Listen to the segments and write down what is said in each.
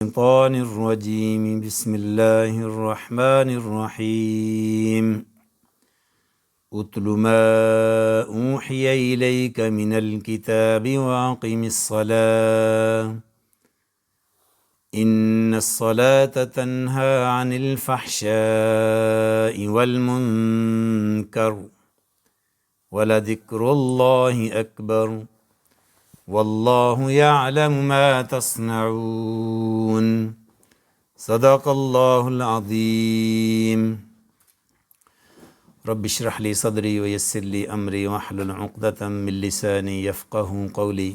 الشيطان الرجيم بسم الله الرحمن الرحيم اتل ما أوحي إليك من الكتاب وأقم الصلاة إن الصلاة تنهى عن الفحشاء والمنكر ولذكر الله أكبر واللہ یعلم ما تصنعون صدق اللہ العظیم رب اشرح لی صدری ویسر لی امری واحلل عقدۃ من لسانی یفقہوا قولی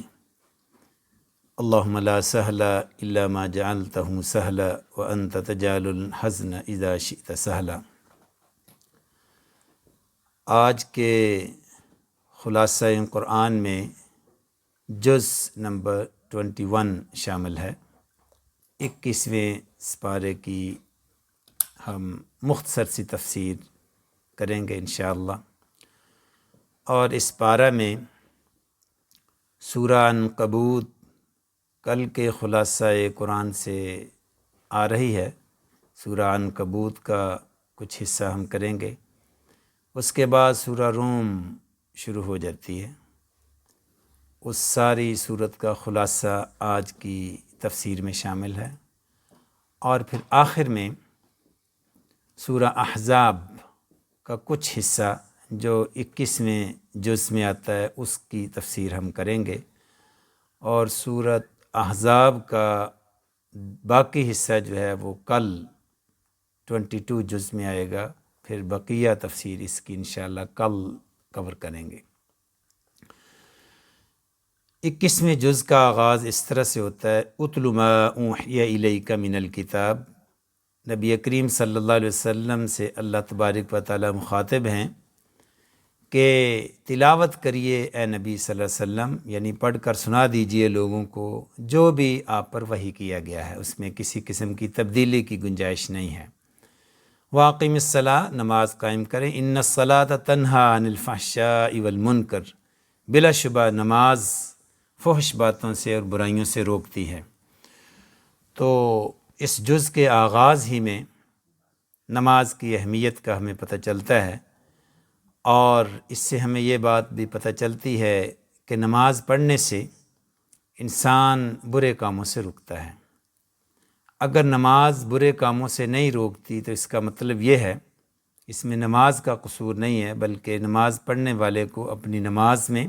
اللہم لا سہل الا ما جعلتہ سہلا وانت تجعل الحزن اذا شئت سہلا۔ آج کے خلاصہ قرآن میں جز نمبر 21 شامل ہے۔ 21ویں سپارے کی ہم مختصر سی تفسیر کریں گے انشاءاللہ، اور اس پارہ میں سورہ عنکبوت کل کے خلاصہ قرآن سے آ رہی ہے۔ سورہ عنکبوت کا کچھ حصہ ہم کریں گے، اس کے بعد سورہ روم شروع ہو جاتی ہے۔ اس ساری صورت کا خلاصہ آج کی تفسیر میں شامل ہے، اور پھر آخر میں سورہ احزاب کا کچھ حصہ جو 21ویں جز میں آتا ہے اس کی تفسیر ہم کریں گے، اور سورۃ احزاب کا باقی حصہ جو ہے وہ کل 22 جز میں آئے گا، پھر بقیہ تفسیر اس کی انشاءاللہ کل کور کریں گے۔ 21ویں جز کا آغاز اس طرح سے ہوتا ہے، اتل ما اوحی الیک من الکتاب۔ نبی کریم صلی اللہ علیہ وسلم سے اللہ تبارک و تعالی مخاطب ہیں کہ تلاوت کریے اے نبی صلی اللہ علیہ وسلم، یعنی پڑھ کر سنا دیجئے لوگوں کو جو بھی آپ پر وحی کیا گیا ہے، اس میں کسی قسم کی تبدیلی کی گنجائش نہیں ہے۔ واقم الصلاۃ، نماز قائم کریں، ان الصلاۃ تنہی عن الفحشاء والمنکر، بلا شبہ نماز فحش باتوں سے اور برائیوں سے روکتی ہے۔ تو اس جز کے آغاز ہی میں نماز کی اہمیت کا ہمیں پتہ چلتا ہے، اور اس سے ہمیں یہ بات بھی پتہ چلتی ہے کہ نماز پڑھنے سے انسان برے کاموں سے رکتا ہے۔ اگر نماز برے کاموں سے نہیں روکتی تو اس کا مطلب یہ ہے، اس میں نماز کا قصور نہیں ہے، بلکہ نماز پڑھنے والے کو اپنی نماز میں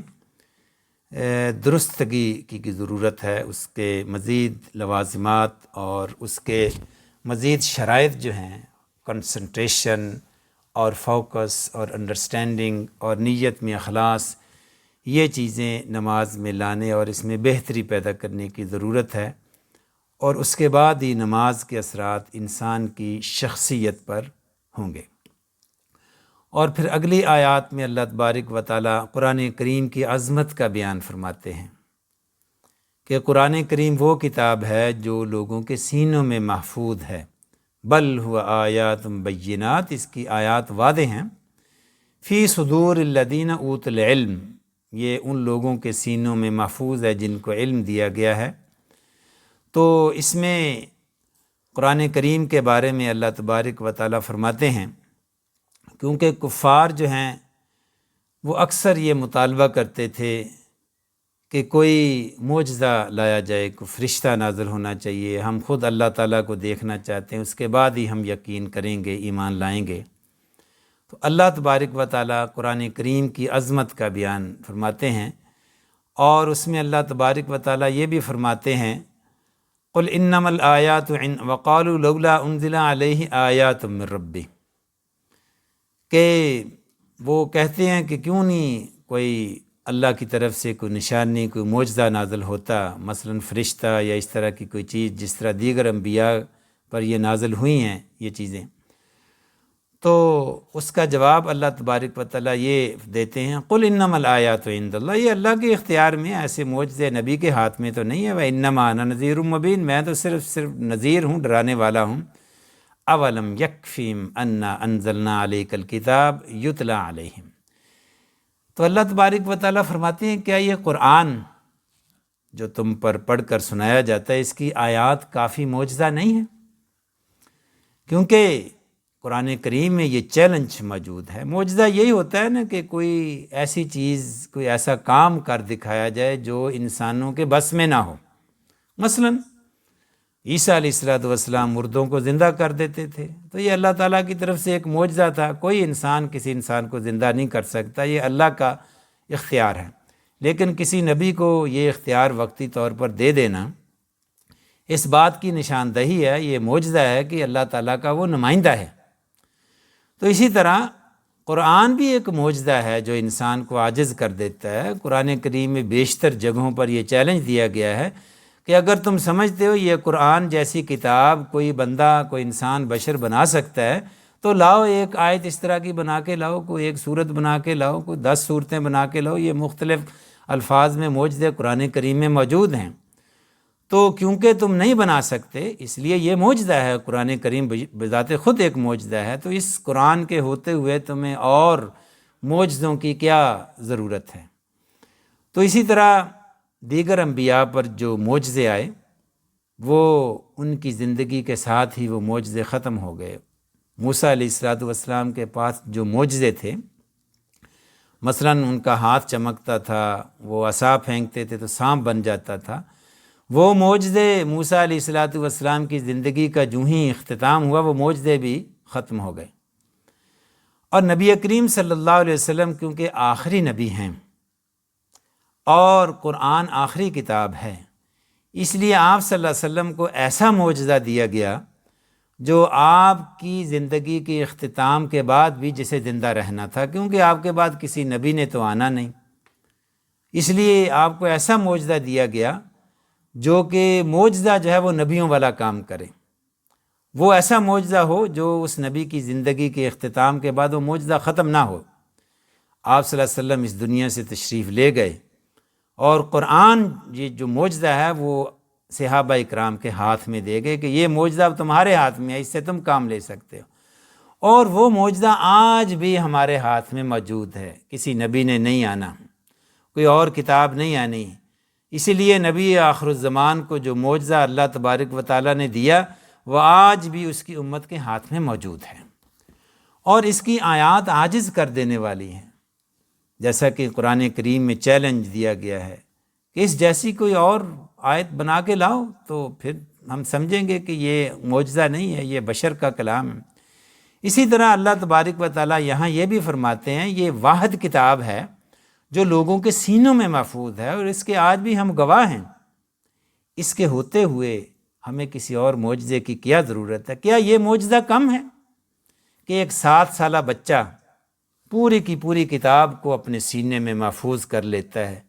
درستگی کی ضرورت ہے، اس کے مزید لوازمات اور اس کے مزید شرائط جو ہیں، کنسنٹریشن اور فوکس اور انڈرسٹینڈنگ اور نیت میں اخلاص، یہ چیزیں نماز میں لانے اور اس میں بہتری پیدا کرنے کی ضرورت ہے، اور اس کے بعد ہی نماز کے اثرات انسان کی شخصیت پر ہوں گے۔ اور پھر اگلی آیات میں اللہ تبارک و تعالی قرآن کریم کی عظمت کا بیان فرماتے ہیں کہ قرآن کریم وہ کتاب ہے جو لوگوں کے سینوں میں محفوظ ہے، بل ہوا آیات بینات، اس کی آیات واضح ہیں، فی صدور الذین اوتوا العلم، یہ ان لوگوں کے سینوں میں محفوظ ہے جن کو علم دیا گیا ہے۔ تو اس میں قرآن کریم کے بارے میں اللہ تبارک و تعالی فرماتے ہیں، کیونکہ کفار جو ہیں وہ اکثر یہ مطالبہ کرتے تھے کہ کوئی معجزہ لایا جائے، کوئی فرشتہ نازل ہونا چاہیے، ہم خود اللہ تعالیٰ کو دیکھنا چاہتے ہیں، اس کے بعد ہی ہم یقین کریں گے، ایمان لائیں گے۔ تو اللہ تبارک و تعالیٰ قرآن کریم کی عظمت کا بیان فرماتے ہیں، اور اس میں اللہ تبارک و تعالیٰ یہ بھی فرماتے ہیں، قل انما الآیات وقالوا لولا انزل علیہ آیات من ربہ، کہ وہ کہتے ہیں کہ کیوں نہیں کوئی اللہ کی طرف سے کوئی نشانی، کوئی معجزہ نازل ہوتا، مثلا فرشتہ یا اس طرح کی کوئی چیز جس طرح دیگر انبیاء پر یہ نازل ہوئی ہیں یہ چیزیں۔ تو اس کا جواب اللہ تبارک و تعالیٰ یہ دیتے ہیں، قل انما الآیات عند اللہ، یہ اللہ کے اختیار میں، ایسے معجزے نبی کے ہاتھ میں تو نہیں ہے، وانما انا نذیر مبین، میں تو صرف نذیر ہوں، ڈرانے والا ہوں۔ اولم یکفیم انا انزلنا علیک الکتاب یتلی علیہم، تو اللہ تبارک و تعالیٰ فرماتے ہیں کیا یہ قرآن جو تم پر پڑھ کر سنایا جاتا ہے اس کی آیات کافی معجزہ نہیں ہے؟ کیونکہ قرآن کریم میں یہ چیلنج موجود ہے۔ معجزہ یہی ہوتا ہے نا کہ کوئی ایسی چیز، کوئی ایسا کام کر دکھایا جائے جو انسانوں کے بس میں نہ ہو۔ مثلاً عیسیٰ علیہ السلام مردوں کو زندہ کر دیتے تھے، تو یہ اللہ تعالیٰ کی طرف سے ایک معجزہ تھا۔ کوئی انسان کسی انسان کو زندہ نہیں کر سکتا، یہ اللہ کا اختیار ہے۔ لیکن کسی نبی کو یہ اختیار وقتی طور پر دے دینا اس بات کی نشاندہی ہے، یہ معجزہ ہے کہ اللہ تعالیٰ کا وہ نمائندہ ہے۔ تو اسی طرح قرآن بھی ایک معجزہ ہے جو انسان کو عاجز کر دیتا ہے۔ قرآن کریم میں بیشتر جگہوں پر یہ چیلنج دیا گیا ہے کہ اگر تم سمجھتے ہو یہ قرآن جیسی کتاب کوئی بندہ، کوئی انسان، بشر بنا سکتا ہے تو لاؤ ایک آیت اس طرح کی بنا کے لاؤ، کوئی ایک صورت بنا کے لاؤ، کوئی 10 صورتیں بنا کے لاؤ۔ یہ مختلف الفاظ میں معجزے قرآن کریم میں موجود ہیں۔ تو کیونکہ تم نہیں بنا سکتے اس لیے یہ معجزہ ہے، قرآن کریم بذات خود ایک معجزہ ہے، تو اس قرآن کے ہوتے ہوئے تمہیں اور معجزوں کی کیا ضرورت ہے؟ تو اسی طرح دیگر انبیاء پر جو معجزے آئے وہ ان کی زندگی کے ساتھ ہی وہ معجزے ختم ہو گئے۔ موسیٰ علیہ السلام کے پاس جو معجزے تھے، مثلاً ان کا ہاتھ چمکتا تھا، وہ عصا پھینکتے تھے تو سانپ بن جاتا تھا، وہ معجزے موسیٰ علیہ السلام کی زندگی کا جو ہی اختتام ہوا وہ معجزے بھی ختم ہو گئے۔ اور نبی کریم صلی اللہ علیہ وسلم کیونکہ آخری نبی ہیں اور قرآن آخری کتاب ہے، اس لیے آپ صلی اللہ علیہ وسلم کو ایسا معجزہ دیا گیا جو آپ کی زندگی کے اختتام کے بعد بھی جسے زندہ رہنا تھا، کیونکہ آپ کے بعد کسی نبی نے تو آنا نہیں، اس لیے آپ کو ایسا معجزہ دیا گیا جو کہ معجزہ جو ہے وہ نبیوں والا کام کرے، وہ ایسا معجزہ ہو جو اس نبی کی زندگی کے اختتام کے بعد وہ معجزہ ختم نہ ہو۔ آپ صلی اللہ علیہ وسلم اس دنیا سے تشریف لے گئے اور قرآن یہ جو معجزہ ہے وہ صحابہ اکرام کے ہاتھ میں دے گئے کہ یہ معجزہ اب تمہارے ہاتھ میں ہے، اس سے تم کام لے سکتے ہو۔ اور وہ معجزہ آج بھی ہمارے ہاتھ میں موجود ہے، کسی نبی نے نہیں آنا، کوئی اور کتاب نہیں آنی، اسی لیے نبی آخر الزمان کو جو معجزہ اللہ تبارک و تعالیٰ نے دیا وہ آج بھی اس کی امت کے ہاتھ میں موجود ہے، اور اس کی آیات عاجز کر دینے والی ہیں، جیسا کہ قرآن کریم میں چیلنج دیا گیا ہے کہ اس جیسی کوئی اور آیت بنا کے لاؤ تو پھر ہم سمجھیں گے کہ یہ معجزہ نہیں ہے، یہ بشر کا کلام ہے۔ اسی طرح اللہ تبارک و تعالیٰ یہاں یہ بھی فرماتے ہیں یہ واحد کتاب ہے جو لوگوں کے سینوں میں محفوظ ہے، اور اس کے آج بھی ہم گواہ ہیں۔ اس کے ہوتے ہوئے ہمیں کسی اور معجزے کی کیا ضرورت ہے؟ کیا یہ معجزہ کم ہے کہ ایک 7 سالہ بچہ پوری کی پوری کتاب کو اپنے سینے میں محفوظ کر لیتا ہے؟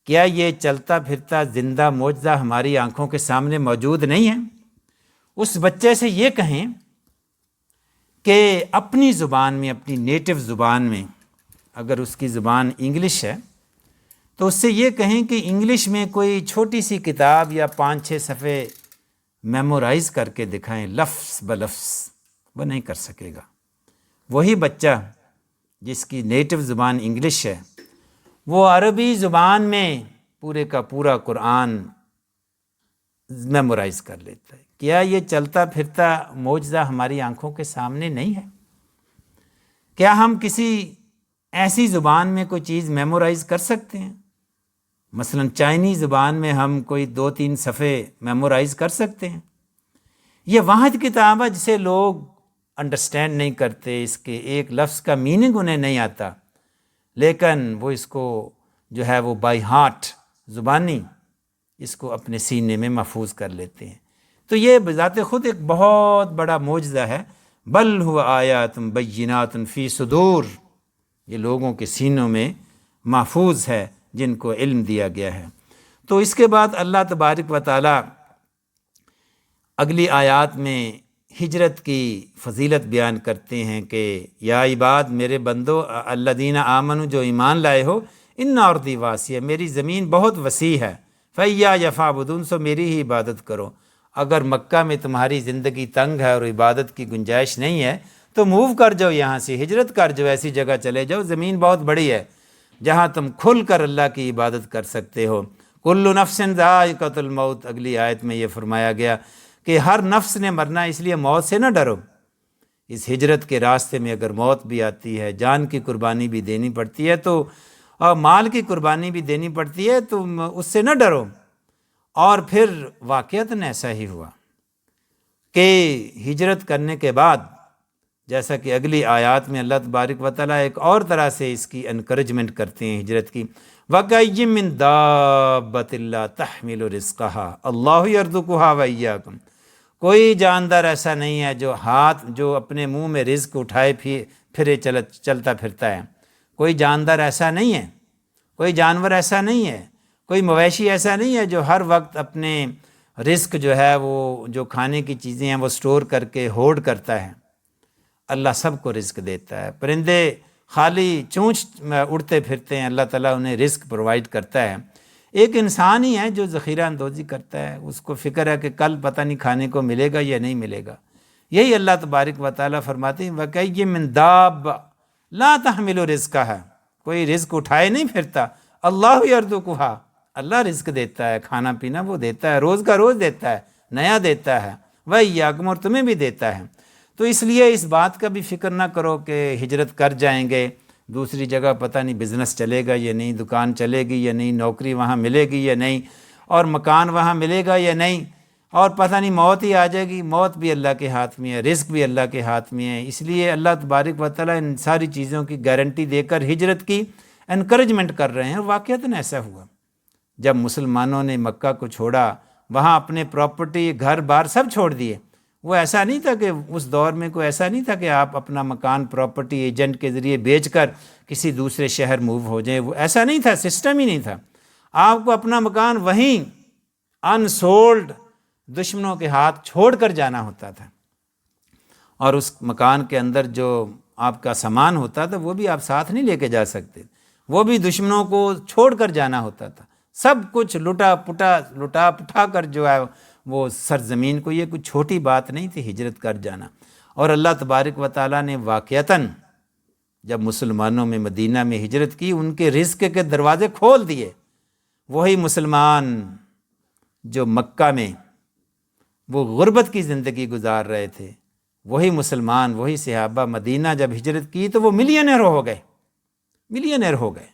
کیا یہ چلتا پھرتا زندہ معجزہ ہماری آنکھوں کے سامنے موجود نہیں ہے؟ اس بچے سے یہ کہیں کہ اپنی زبان میں، اپنی نیٹو زبان میں، اگر اس کی زبان انگلش ہے تو اس سے یہ کہیں کہ انگلش میں کوئی چھوٹی سی کتاب یا 5-6 صفحے میمورائز کر کے دکھائیں لفظ بلفظ، وہ نہیں کر سکے گا۔ وہی بچہ جس کی نیٹو زبان انگلش ہے وہ عربی زبان میں پورے کا پورا قرآن میمورائز کر لیتا ہے۔ کیا یہ چلتا پھرتا معجزہ ہماری آنکھوں کے سامنے نہیں ہے؟ کیا ہم کسی ایسی زبان میں کوئی چیز میمورائز کر سکتے ہیں؟ مثلا چائنی زبان میں ہم کوئی 2-3 صفحے میمورائز کر سکتے ہیں؟ یہ واحد کتاب ہے جسے لوگ انڈرسٹینڈ نہیں کرتے، اس کے ایک لفظ کا میننگ انہیں نہیں آتا، لیکن وہ اس کو جو ہے وہ بائی ہارٹ، زبانی اس کو اپنے سینے میں محفوظ کر لیتے ہیں۔ تو یہ بذات خود ایک بہت بڑا معجزہ ہے۔ بل هو آیات بینات فی صدور، یہ لوگوں کے سینوں میں محفوظ ہے جن کو علم دیا گیا ہے۔ تو اس کے بعد اللہ تبارک و تعالی اگلی آیات میں ہجرت کی فضیلت بیان کرتے ہیں کہ یا عباد، میرے بندو، الذین آمنوا، جو ایمان لائے ہو، ان ارضی واسعہ، میری زمین بہت وسیع ہے، فایایا فاعبدون، سو میری ہی عبادت کرو۔ اگر مکہ میں تمہاری زندگی تنگ ہے اور عبادت کی گنجائش نہیں ہے تو موو کر جاؤ، یہاں سے ہجرت کر جاؤ، ایسی جگہ چلے جاؤ، زمین بہت بڑی ہے۔ جہاں تم کھل کر اللہ کی عبادت کر سکتے ہو۔ کل نفس ذائقۃ الموت، اگلی آیت میں یہ فرمایا گیا کہ ہر نفس نے مرنا، اس لیے موت سے نہ ڈرو۔ اس ہجرت کے راستے میں اگر موت بھی آتی ہے، جان کی قربانی بھی دینی پڑتی ہے، تو اور مال کی قربانی بھی دینی پڑتی ہے، تو اس سے نہ ڈرو۔ اور پھر واقعتاً ایسا ہی ہوا کہ ہجرت کرنے کے بعد، جیسا کہ اگلی آیات میں اللہ تبارک و تعالیٰ ایک اور طرح سے اس کی انکریجمنٹ کرتے ہیں ہجرت کی، وَكَأَيٍّ مِّن دَابَّةٍ لَّا تَحْمِلُ رِزْقَهَا اللَّهُ يَرْزُقُهَا وَإِيَّاكُمْ۔ کوئی جاندار ایسا نہیں ہے جو اپنے منہ میں رزق اٹھائے پھرے چلتا پھرتا ہے۔ کوئی جاندار ایسا نہیں ہے، کوئی جانور ایسا نہیں ہے، کوئی مویشی ایسا نہیں ہے جو ہر وقت اپنے رزق جو ہے وہ جو کھانے کی چیزیں ہیں وہ سٹور کر کے ہولڈ کرتا ہے۔ اللہ سب کو رزق دیتا ہے۔ پرندے خالی چونچ اڑتے پھرتے ہیں، اللہ تعالیٰ انہیں رزق پرووائڈ کرتا ہے۔ ایک انسان ہی ہے جو ذخیرہ اندوزی کرتا ہے، اس کو فکر ہے کہ کل پتہ نہیں کھانے کو ملے گا یا نہیں ملے گا۔ یہی اللہ تبارک و تعالیٰ فرماتے ہیں وَكَأَيٍّ مِّن دَابَّةٍ لَا تَحْمِلُ رِزْقَهَا، کوئی رزق اٹھائے نہیں پھرتا، اللہ يَرْزُقُهَا، اللہ رزق دیتا ہے، کھانا پینا وہ دیتا ہے، روز کا روز دیتا ہے، نیا دیتا ہے، وَإِيَّاكُمْ، اور تمہیں بھی دیتا ہے۔ تو اس لیے اس بات کا بھی فکر نہ کرو کہ ہجرت کر جائیں گے دوسری جگہ پتہ نہیں بزنس چلے گا یا نہیں، دکان چلے گی یا نہیں، نوکری وہاں ملے گی یا نہیں، اور مکان وہاں ملے گا یا نہیں، اور پتہ نہیں موت ہی آ جائے گی۔ موت بھی اللہ کے ہاتھ میں ہے، رزق بھی اللہ کے ہاتھ میں ہے۔ اس لیے اللہ تبارک و تعالیٰ ان ساری چیزوں کی گارنٹی دے کر ہجرت کی انکریجمنٹ کر رہے ہیں۔ واقعتاً ایسا ہوا جب مسلمانوں نے مکہ کو چھوڑا، وہاں اپنے پراپرٹی گھر بار سب چھوڑ دیے۔ وہ ایسا نہیں تھا کہ اس دور میں کوئی ایسا نہیں تھا کہ آپ اپنا مکان پراپرٹی ایجنٹ کے ذریعے بیچ کر کسی دوسرے شہر موو ہو جائیں، وہ ایسا نہیں تھا، سسٹم ہی نہیں تھا۔ آپ کو اپنا مکان وہیں انسولڈ دشمنوں کے ہاتھ چھوڑ کر جانا ہوتا تھا، اور اس مکان کے اندر جو آپ کا سامان ہوتا تھا وہ بھی آپ ساتھ نہیں لے کے جا سکتے، وہ بھی دشمنوں کو چھوڑ کر جانا ہوتا تھا۔ سب کچھ لٹا پٹا کر جو ہے وہ سرزمین کو، یہ کوئی چھوٹی بات نہیں تھی ہجرت کر جانا۔ اور اللہ تبارک و تعالیٰ نے واقعتاً جب مسلمانوں میں مدینہ میں ہجرت کی، ان کے رزق کے دروازے کھول دیے۔ وہی مسلمان جو مکہ میں وہ غربت کی زندگی گزار رہے تھے، وہی مسلمان، وہی صحابہ مدینہ جب ہجرت کی تو وہ ملینئر ہو گئے۔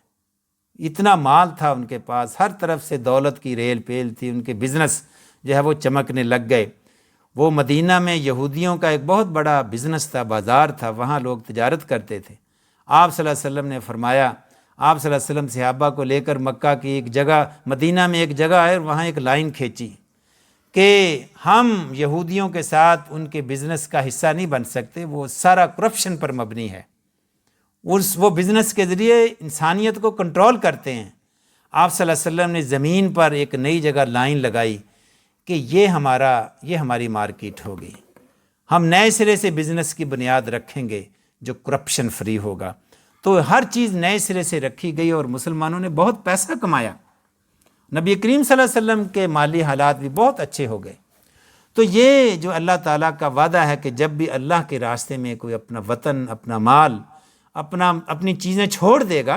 اتنا مال تھا ان کے پاس، ہر طرف سے دولت کی ریل پیل تھی، ان کے بزنس جو ہے وہ چمکنے لگ گئے۔ وہ مدینہ میں یہودیوں کا ایک بہت بڑا بزنس تھا، بازار تھا، وہاں لوگ تجارت کرتے تھے۔ آپ صلی اللہ علیہ وسلم نے فرمایا، آپ صلی اللہ علیہ وسلم صحابہ کو لے کر مکہ کی ایک جگہ، مدینہ میں ایک جگہ ہے، وہاں ایک لائن کھینچی کہ ہم یہودیوں کے ساتھ ان کے بزنس کا حصہ نہیں بن سکتے، وہ سارا کرپشن پر مبنی ہے، وہ بزنس کے ذریعے انسانیت کو کنٹرول کرتے ہیں۔ آپ صلی اللہ علیہ وسلم نے زمین پر ایک نئی جگہ لائن لگائی کہ یہ ہماری مارکیٹ ہوگی، ہم نئے سرے سے بزنس کی بنیاد رکھیں گے جو کرپشن فری ہوگا۔ تو ہر چیز نئے سرے سے رکھی گئی اور مسلمانوں نے بہت پیسہ کمایا۔ نبی کریم صلی اللہ علیہ وسلم کے مالی حالات بھی بہت اچھے ہو گئے۔ تو یہ جو اللہ تعالیٰ کا وعدہ ہے کہ جب بھی اللہ کے راستے میں کوئی اپنا وطن، اپنا مال، اپنی چیزیں چھوڑ دے گا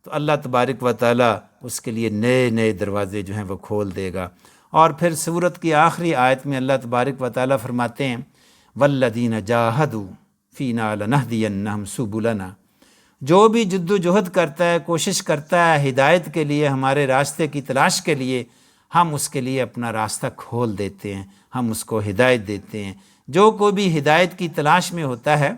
تو اللہ تبارک و تعالیٰ اس کے لیے نئے نئے دروازے جو ہیں وہ کھول دے گا۔ اور پھر سورت کی آخری آیت میں اللہ تبارک و تعالیٰ فرماتے ہیں وَالَّذِينَ جَاهَدُوا فِينَا لَنَهْدِيَنَّهُمْ سُبُلَنَا، جو بھی جد و جہد کرتا ہے، کوشش کرتا ہے ہدایت کے لیے، ہمارے راستے کی تلاش کے لیے، ہم اس کے لیے اپنا راستہ کھول دیتے ہیں، ہم اس کو ہدایت دیتے ہیں۔ جو کوئی بھی ہدایت کی تلاش میں ہوتا ہے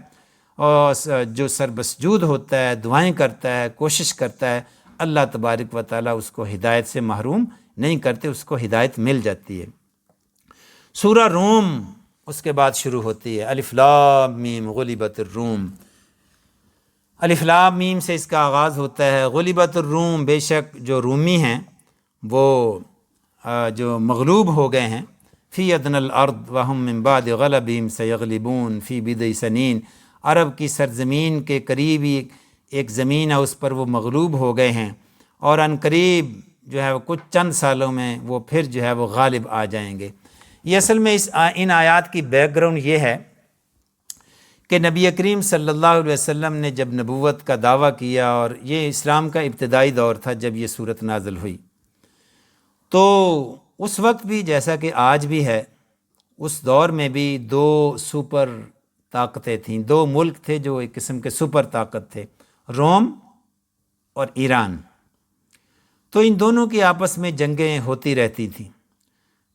اور جو سربسجود ہوتا ہے، دعائیں کرتا ہے، کوشش کرتا ہے، اللہ تبارک و تعالیٰ اس کو ہدایت سے محروم نہیں کرتے، اس کو ہدایت مل جاتی ہے۔ سورہ روم اس کے بعد شروع ہوتی ہے، الف لام میم غلبت الروم۔ الف لام میم سے اس کا آغاز ہوتا ہے، غلبت الروم، بے شک جو رومی ہیں وہ جو مغلوب ہو گئے ہیں، فی ادنی الارض وہم من بعد غلبہم سیغلبون فی بضع سنین، عرب کی سرزمین کے قریب ایک زمین ہے، اس پر وہ مغلوب ہو گئے ہیں، اور ان قریب جو ہے وہ کچھ چند سالوں میں وہ پھر جو ہے وہ غالب آ جائیں گے۔ یہ اصل میں ان آیات کی بیک گراؤنڈ یہ ہے کہ نبی کریم صلی اللہ علیہ وسلم نے جب نبوت کا دعویٰ کیا، اور یہ اسلام کا ابتدائی دور تھا جب یہ صورت نازل ہوئی، تو اس وقت بھی جیسا کہ آج بھی ہے، اس دور میں بھی دو سپر طاقتیں تھیں، دو ملک تھے جو ایک قسم کے سپر طاقت تھے، روم اور ایران۔ تو ان دونوں کی آپس میں جنگیں ہوتی رہتی تھیں۔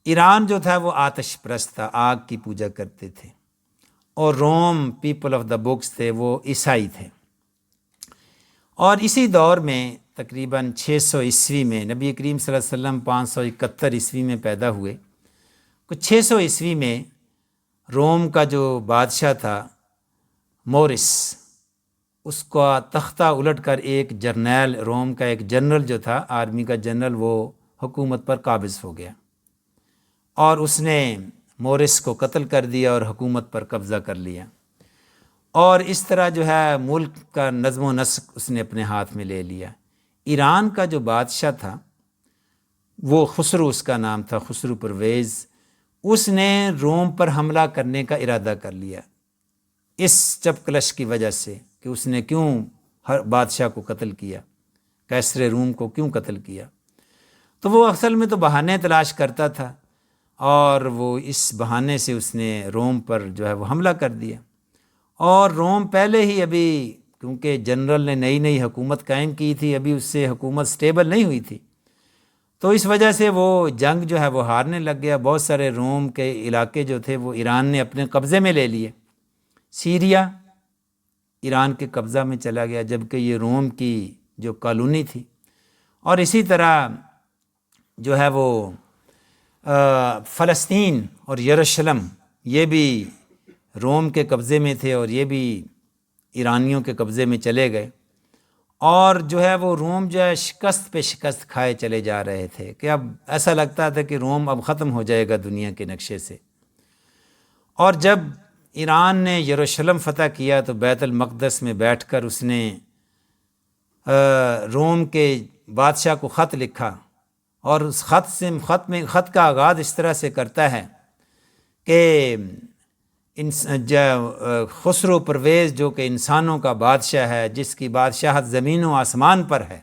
ایران جو تھا وہ آتش پرست تھا، آگ کی پوجا کرتے تھے، اور روم پیپل آف دا بکس تھے، وہ عیسائی تھے۔ اور اسی دور میں تقریباً 600 عیسوی میں نبی کریم صلی اللہ علیہ وسلم 571 عیسوی میں پیدا ہوئے، کچھ 600 عیسوی میں روم کا جو بادشاہ تھا مورس، اس کا تختہ الٹ کر ایک جرنیل، روم کا ایک جنرل جو تھا، آرمی کا جنرل، وہ حکومت پر قابض ہو گیا، اور اس نے مورس کو قتل کر دیا اور حکومت پر قبضہ کر لیا، اور اس طرح جو ہے ملک کا نظم و نسق اس نے اپنے ہاتھ میں لے لیا۔ ایران کا جو بادشاہ تھا وہ خسرو اس کا نام تھا، خسرو پرویز، اس نے روم پر حملہ کرنے کا ارادہ کر لیا اس چپکلش کی وجہ سے کہ اس نے کیوں ہر بادشاہ کو قتل کیا، قیصر روم کو کیوں قتل کیا۔ تو وہ اصل میں تو بہانے تلاش کرتا تھا، اور وہ اس بہانے سے اس نے روم پر جو ہے وہ حملہ کر دیا، اور روم پہلے ہی ابھی کیونکہ جنرل نے نئی نئی حکومت قائم کی تھی، ابھی اس سے حکومت سٹیبل نہیں ہوئی تھی، تو اس وجہ سے وہ جنگ جو ہے وہ ہارنے لگ گیا۔ بہت سارے روم کے علاقے جو تھے وہ ایران نے اپنے قبضے میں لے لیے، سیریا ایران کے قبضہ میں چلا گیا، جبکہ یہ روم کی جو کالونی تھی، اور اسی طرح جو ہے وہ فلسطین اور یروشلم یہ بھی روم کے قبضے میں تھے، اور یہ بھی ایرانیوں کے قبضے میں چلے گئے، اور جو ہے وہ روم جو ہے شکست پہ شکست کھائے چلے جا رہے تھے کہ اب ایسا لگتا تھا کہ روم اب ختم ہو جائے گا دنیا کے نقشے سے۔ اور جب ایران نے یروشلم فتح کیا تو بیت المقدس میں بیٹھ کر اس نے روم کے بادشاہ کو خط لکھا، اور اس خط کا آغاز اس طرح سے کرتا ہے کہ خسرو پرویز جو کہ انسانوں کا بادشاہ ہے، جس کی بادشاہت زمین و آسمان پر ہے،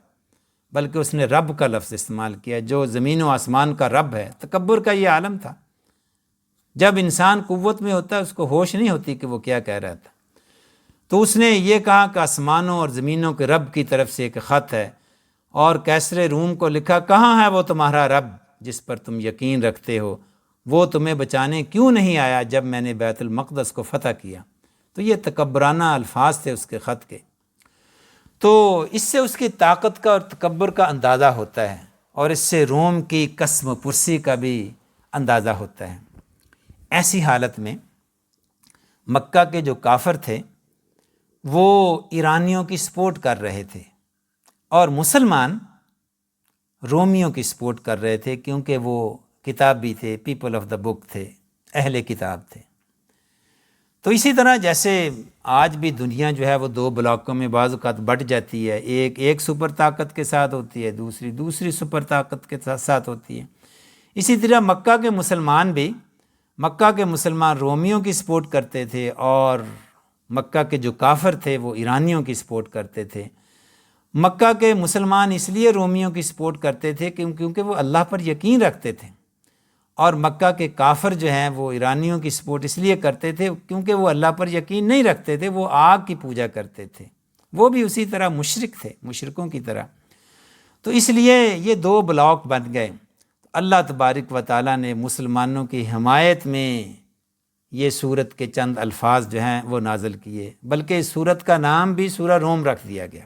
بلکہ اس نے رب کا لفظ استعمال کیا، جو زمین و آسمان کا رب ہے۔ تکبر کا یہ عالم تھا، جب انسان قوت میں ہوتا ہے اس کو ہوش نہیں ہوتی کہ وہ کیا کہہ رہا تھا، تو اس نے یہ کہا کہ آسمانوں اور زمینوں کے رب کی طرف سے ایک خط ہے، اور قیصر روم کو لکھا، کہاں ہے وہ تمہارا رب جس پر تم یقین رکھتے ہو، وہ تمہیں بچانے کیوں نہیں آیا جب میں نے بیت المقدس کو فتح کیا۔ تو یہ تکبرانہ الفاظ تھے اس کے خط کے۔ تو اس سے اس کی طاقت کا اور تکبر کا اندازہ ہوتا ہے، اور اس سے روم کی قسم پرسی کا بھی اندازہ ہوتا ہے۔ ایسی حالت میں مکہ کے جو کافر تھے وہ ایرانیوں کی سپورٹ کر رہے تھے، اور مسلمان رومیوں کی سپورٹ کر رہے تھے، کیونکہ وہ کتابی تھے، پیپل آف دا بک تھے، اہل کتاب تھے۔ تو اسی طرح جیسے آج بھی دنیا جو ہے وہ دو بلاکوں میں بعض اوقات بٹ جاتی ہے، ایک سپر طاقت کے ساتھ ہوتی ہے، دوسری سپر طاقت کے ساتھ ہوتی ہے، اسی طرح مکہ کے مسلمان رومیوں کی سپورٹ کرتے تھے، اور مکہ کے جو کافر تھے وہ ایرانیوں کی سپورٹ کرتے تھے۔ مکہ کے مسلمان اس لیے رومیوں کی سپورٹ کرتے تھے کیونکہ وہ اللہ پر یقین رکھتے تھے، اور مکہ کے کافر جو ہیں وہ ایرانیوں کی سپورٹ اس لیے کرتے تھے کیونکہ وہ اللہ پر یقین نہیں رکھتے تھے، وہ آگ کی پوجا کرتے تھے، وہ بھی اسی طرح مشرک تھے، مشرکوں کی طرح۔ تو اس لیے یہ دو بلاک بن گئے۔ اللہ تبارک و تعالیٰ نے مسلمانوں کی حمایت میں یہ سورت کے چند الفاظ جو ہیں وہ نازل کیے، بلکہ اس سورت کا نام بھی سورہ روم رکھ دیا گیا،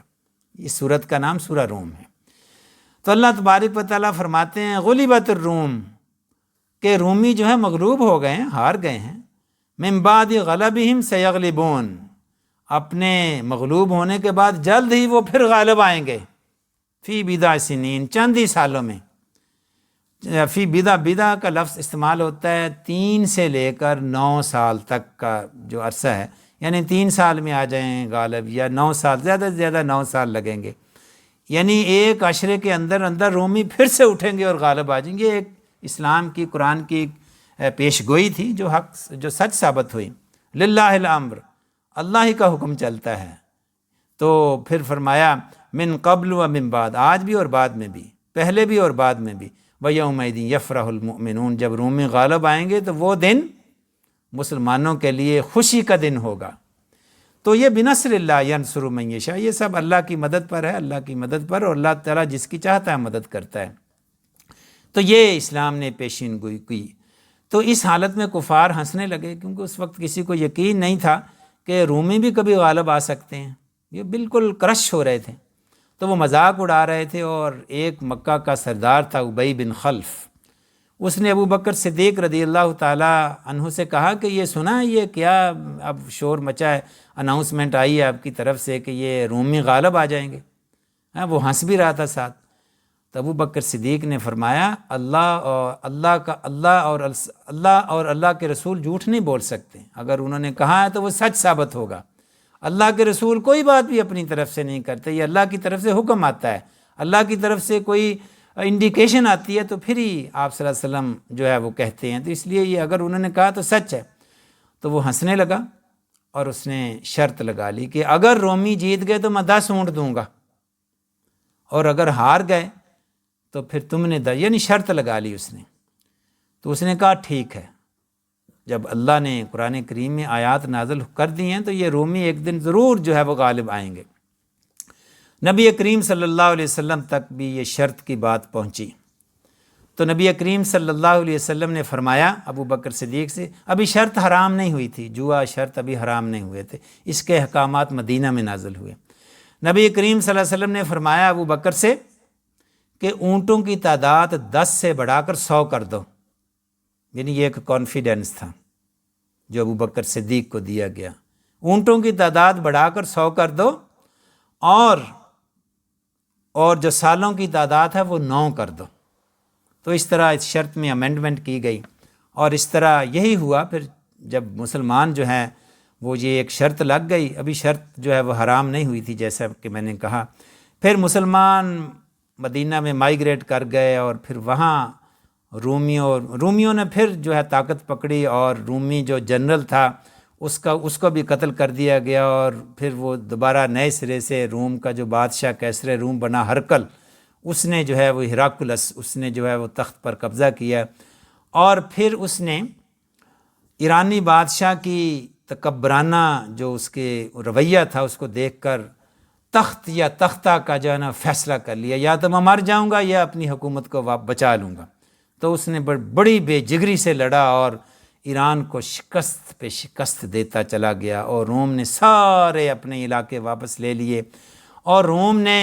اس سورت کا نام سورہ روم ہے۔ تو اللہ تبارک و تعالیٰ فرماتے ہیں غلبت الروم، کہ رومی جو ہے مغلوب ہو گئے ہیں، ہار گئے ہیں، من بعد غلبہم سیغلبون، اپنے مغلوب ہونے کے بعد جلد ہی وہ پھر غالب آئیں گے، فی بضع سنین، چند ہی سالوں میں۔ فی بضع کا لفظ استعمال ہوتا ہے 3 سے لے کر 9 سال تک کا جو عرصہ ہے، یعنی 3 سال میں آ جائیں غالب، یا 9 سال، زیادہ سے زیادہ 9 سال لگیں گے، یعنی ایک عشرے کے اندر اندر رومی پھر سے اٹھیں گے اور غالب آ جائیں گے۔ ایک اسلام کی، قرآن کی پیش گوئی تھی جو سچ ثابت ہوئی۔ للہ الامر، اللہ ہی کا حکم چلتا ہے۔ تو پھر فرمایا من قبل و من بعد، آج بھی اور بعد میں بھی، پہلے بھی اور بعد میں بھی، وَيَوْمَئِذٍ يَفْرَحُ الْمُؤْمِنُونَ، جب رومی غالب آئیں گے تو وہ دن مسلمانوں کے لیے خوشی کا دن ہوگا۔ تو یہ بنصر اللہ ینصر من یشاء، یہ سب اللہ کی مدد پر ہے، اللہ کی مدد پر، اور اللہ تعالیٰ جس کی چاہتا ہے مدد کرتا ہے۔ تو یہ اسلام نے پیشین گوئی کی۔ تو اس حالت میں کفار ہنسنے لگے، کیونکہ اس وقت کسی کو یقین نہیں تھا کہ رومی بھی کبھی غالب آ سکتے ہیں، یہ بالکل کرش ہو رہے تھے۔ تو وہ مذاق اڑا رہے تھے، اور ایک مکہ کا سردار تھا ابی بن خلف، اس نے ابو بکر صدیق رضی اللہ تعالیٰ عنہ سے کہا کہ یہ سنا ہے، یہ کیا اب شور مچا ہے، اناؤنسمنٹ آئی ہے آپ کی طرف سے کہ یہ رومی غالب آ جائیں گے۔ وہ ہنس بھی رہا تھا ساتھ۔ تو ابو بکر صدیق نے فرمایا اللہ اور اللہ کے رسول جھوٹ نہیں بول سکتے، اگر انہوں نے کہا ہے تو وہ سچ ثابت ہوگا۔ اللہ کے رسول کوئی بات بھی اپنی طرف سے نہیں کرتے، یہ اللہ کی طرف سے حکم آتا ہے، اللہ کی طرف سے کوئی انڈیکیشن آتی ہے تو پھر ہی آپ صلی اللہ علیہ وسلم جو ہے وہ کہتے ہیں، تو اس لیے یہ اگر انہوں نے کہا تو سچ ہے۔ تو وہ ہنسنے لگا، اور اس نے شرط لگا لی کہ اگر رومی جیت گئے تو میں 10 اونٹ دوں گا، اور اگر ہار گئے تو پھر تم نے یعنی شرط لگا لی اس نے۔ تو اس نے کہا ٹھیک ہے۔ جب اللہ نے قرآن کریم میں آیات نازل کر دی ہیں تو یہ رومی ایک دن ضرور جو ہے وہ غالب آئیں گے۔ نبی کریم صلی اللہ علیہ وسلم تک بھی یہ شرط کی بات پہنچی، تو نبی کریم صلی اللہ علیہ وسلم نے فرمایا ابو بکر صدیق سے، ابھی شرط حرام نہیں ہوئی تھی، جوا شرط ابھی حرام نہیں ہوئے تھے، اس کے احکامات مدینہ میں نازل ہوئے۔ نبی کریم صلی اللہ علیہ وسلم نے فرمایا ابو بکر سے کہ اونٹوں کی تعداد 10 سے بڑھا کر 100 کر دو، یعنی یہ ایک کانفیڈنس تھا جو ابو بکر صدیق کو دیا گیا، اونٹوں کی تعداد بڑھا کر 100 کر دو، اور جو سالوں کی تعداد ہے وہ 9 کر دو۔ تو اس طرح اس شرط میں امینڈمنٹ کی گئی، اور اس طرح یہی ہوا۔ پھر جب مسلمان جو ہیں وہ یہ ایک شرط لگ گئی، ابھی شرط جو ہے وہ حرام نہیں ہوئی تھی جیسا کہ میں نے کہا۔ پھر مسلمان مدینہ میں مائیگریٹ کر گئے، اور پھر وہاں رومیوں نے پھر جو ہے طاقت پکڑی، اور رومی جو جنرل تھا اس کو بھی قتل کر دیا گیا، اور پھر وہ دوبارہ نئے سرے سے روم کا جو بادشاہ کیسر روم بنا ہرقل، اس نے جو ہے وہ ہراکلس، اس نے جو ہے وہ تخت پر قبضہ کیا، اور پھر اس نے ایرانی بادشاہ کی تکبرانہ جو اس کے رویہ تھا اس کو دیکھ کر تخت یا تختہ کا جو ہے نا فیصلہ کر لیا، یا تو میں مر جاؤں گا یا اپنی حکومت کو بچا لوں گا۔ تو اس نے بڑی بے جگری سے لڑا، اور ایران کو شکست پہ شکست دیتا چلا گیا، اور روم نے سارے اپنے علاقے واپس لے لیے، اور روم نے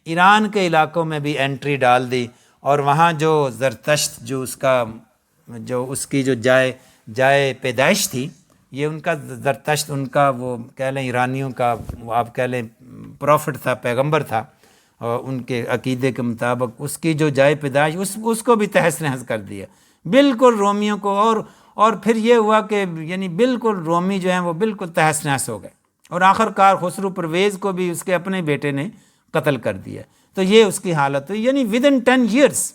ایران کے علاقوں میں بھی انٹری ڈال دی، اور وہاں جو زرتشت جو اس کی جو جائے پیدائش تھی، یہ ان کا زرتشت، ان کا وہ کہہ لیں ایرانیوں کا وہ آپ کہہ لیں پروفٹ تھا، پیغمبر تھا، اور ان کے عقیدے کے مطابق اس کی جو جائے پیدائش اس کو بھی تہس نہس کر دیا بالکل رومیوں کو، اور پھر یہ ہوا کہ یعنی بالکل رومی جو ہیں وہ بالکل تہس نہس ہو گئے، اور آخر کار خسرو پرویز کو بھی اس کے اپنے بیٹے نے قتل کر دیا۔ تو یہ اس کی حالت ہوئی، یعنی ودن 10 ایئرز،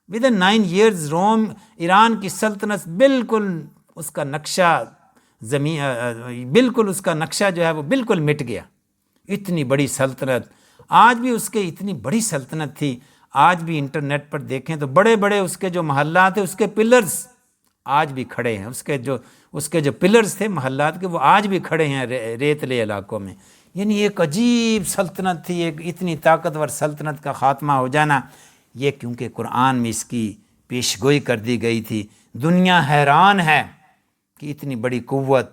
ودن 9 ایئرز روم ایران کی سلطنت بالکل اس کا نقشہ بالکل اس کا نقشہ جو ہے وہ بالکل مٹ گیا۔ اتنی بڑی سلطنت، آج بھی اس کے اتنی بڑی سلطنت تھی، آج بھی انٹرنیٹ پر دیکھیں تو بڑے بڑے اس کے جو محلات ہیں اس کے پلرز آج بھی کھڑے ہیں، اس کے جو پلرز تھے محلات کے وہ آج بھی کھڑے ہیں ریتلے علاقوں میں۔ یعنی ایک عجیب سلطنت تھی، ایک اتنی طاقتور سلطنت کا خاتمہ ہو جانا، یہ کیونکہ قرآن میں اس کی پیش گوئی کر دی گئی تھی۔ دنیا حیران ہے کہ اتنی بڑی قوت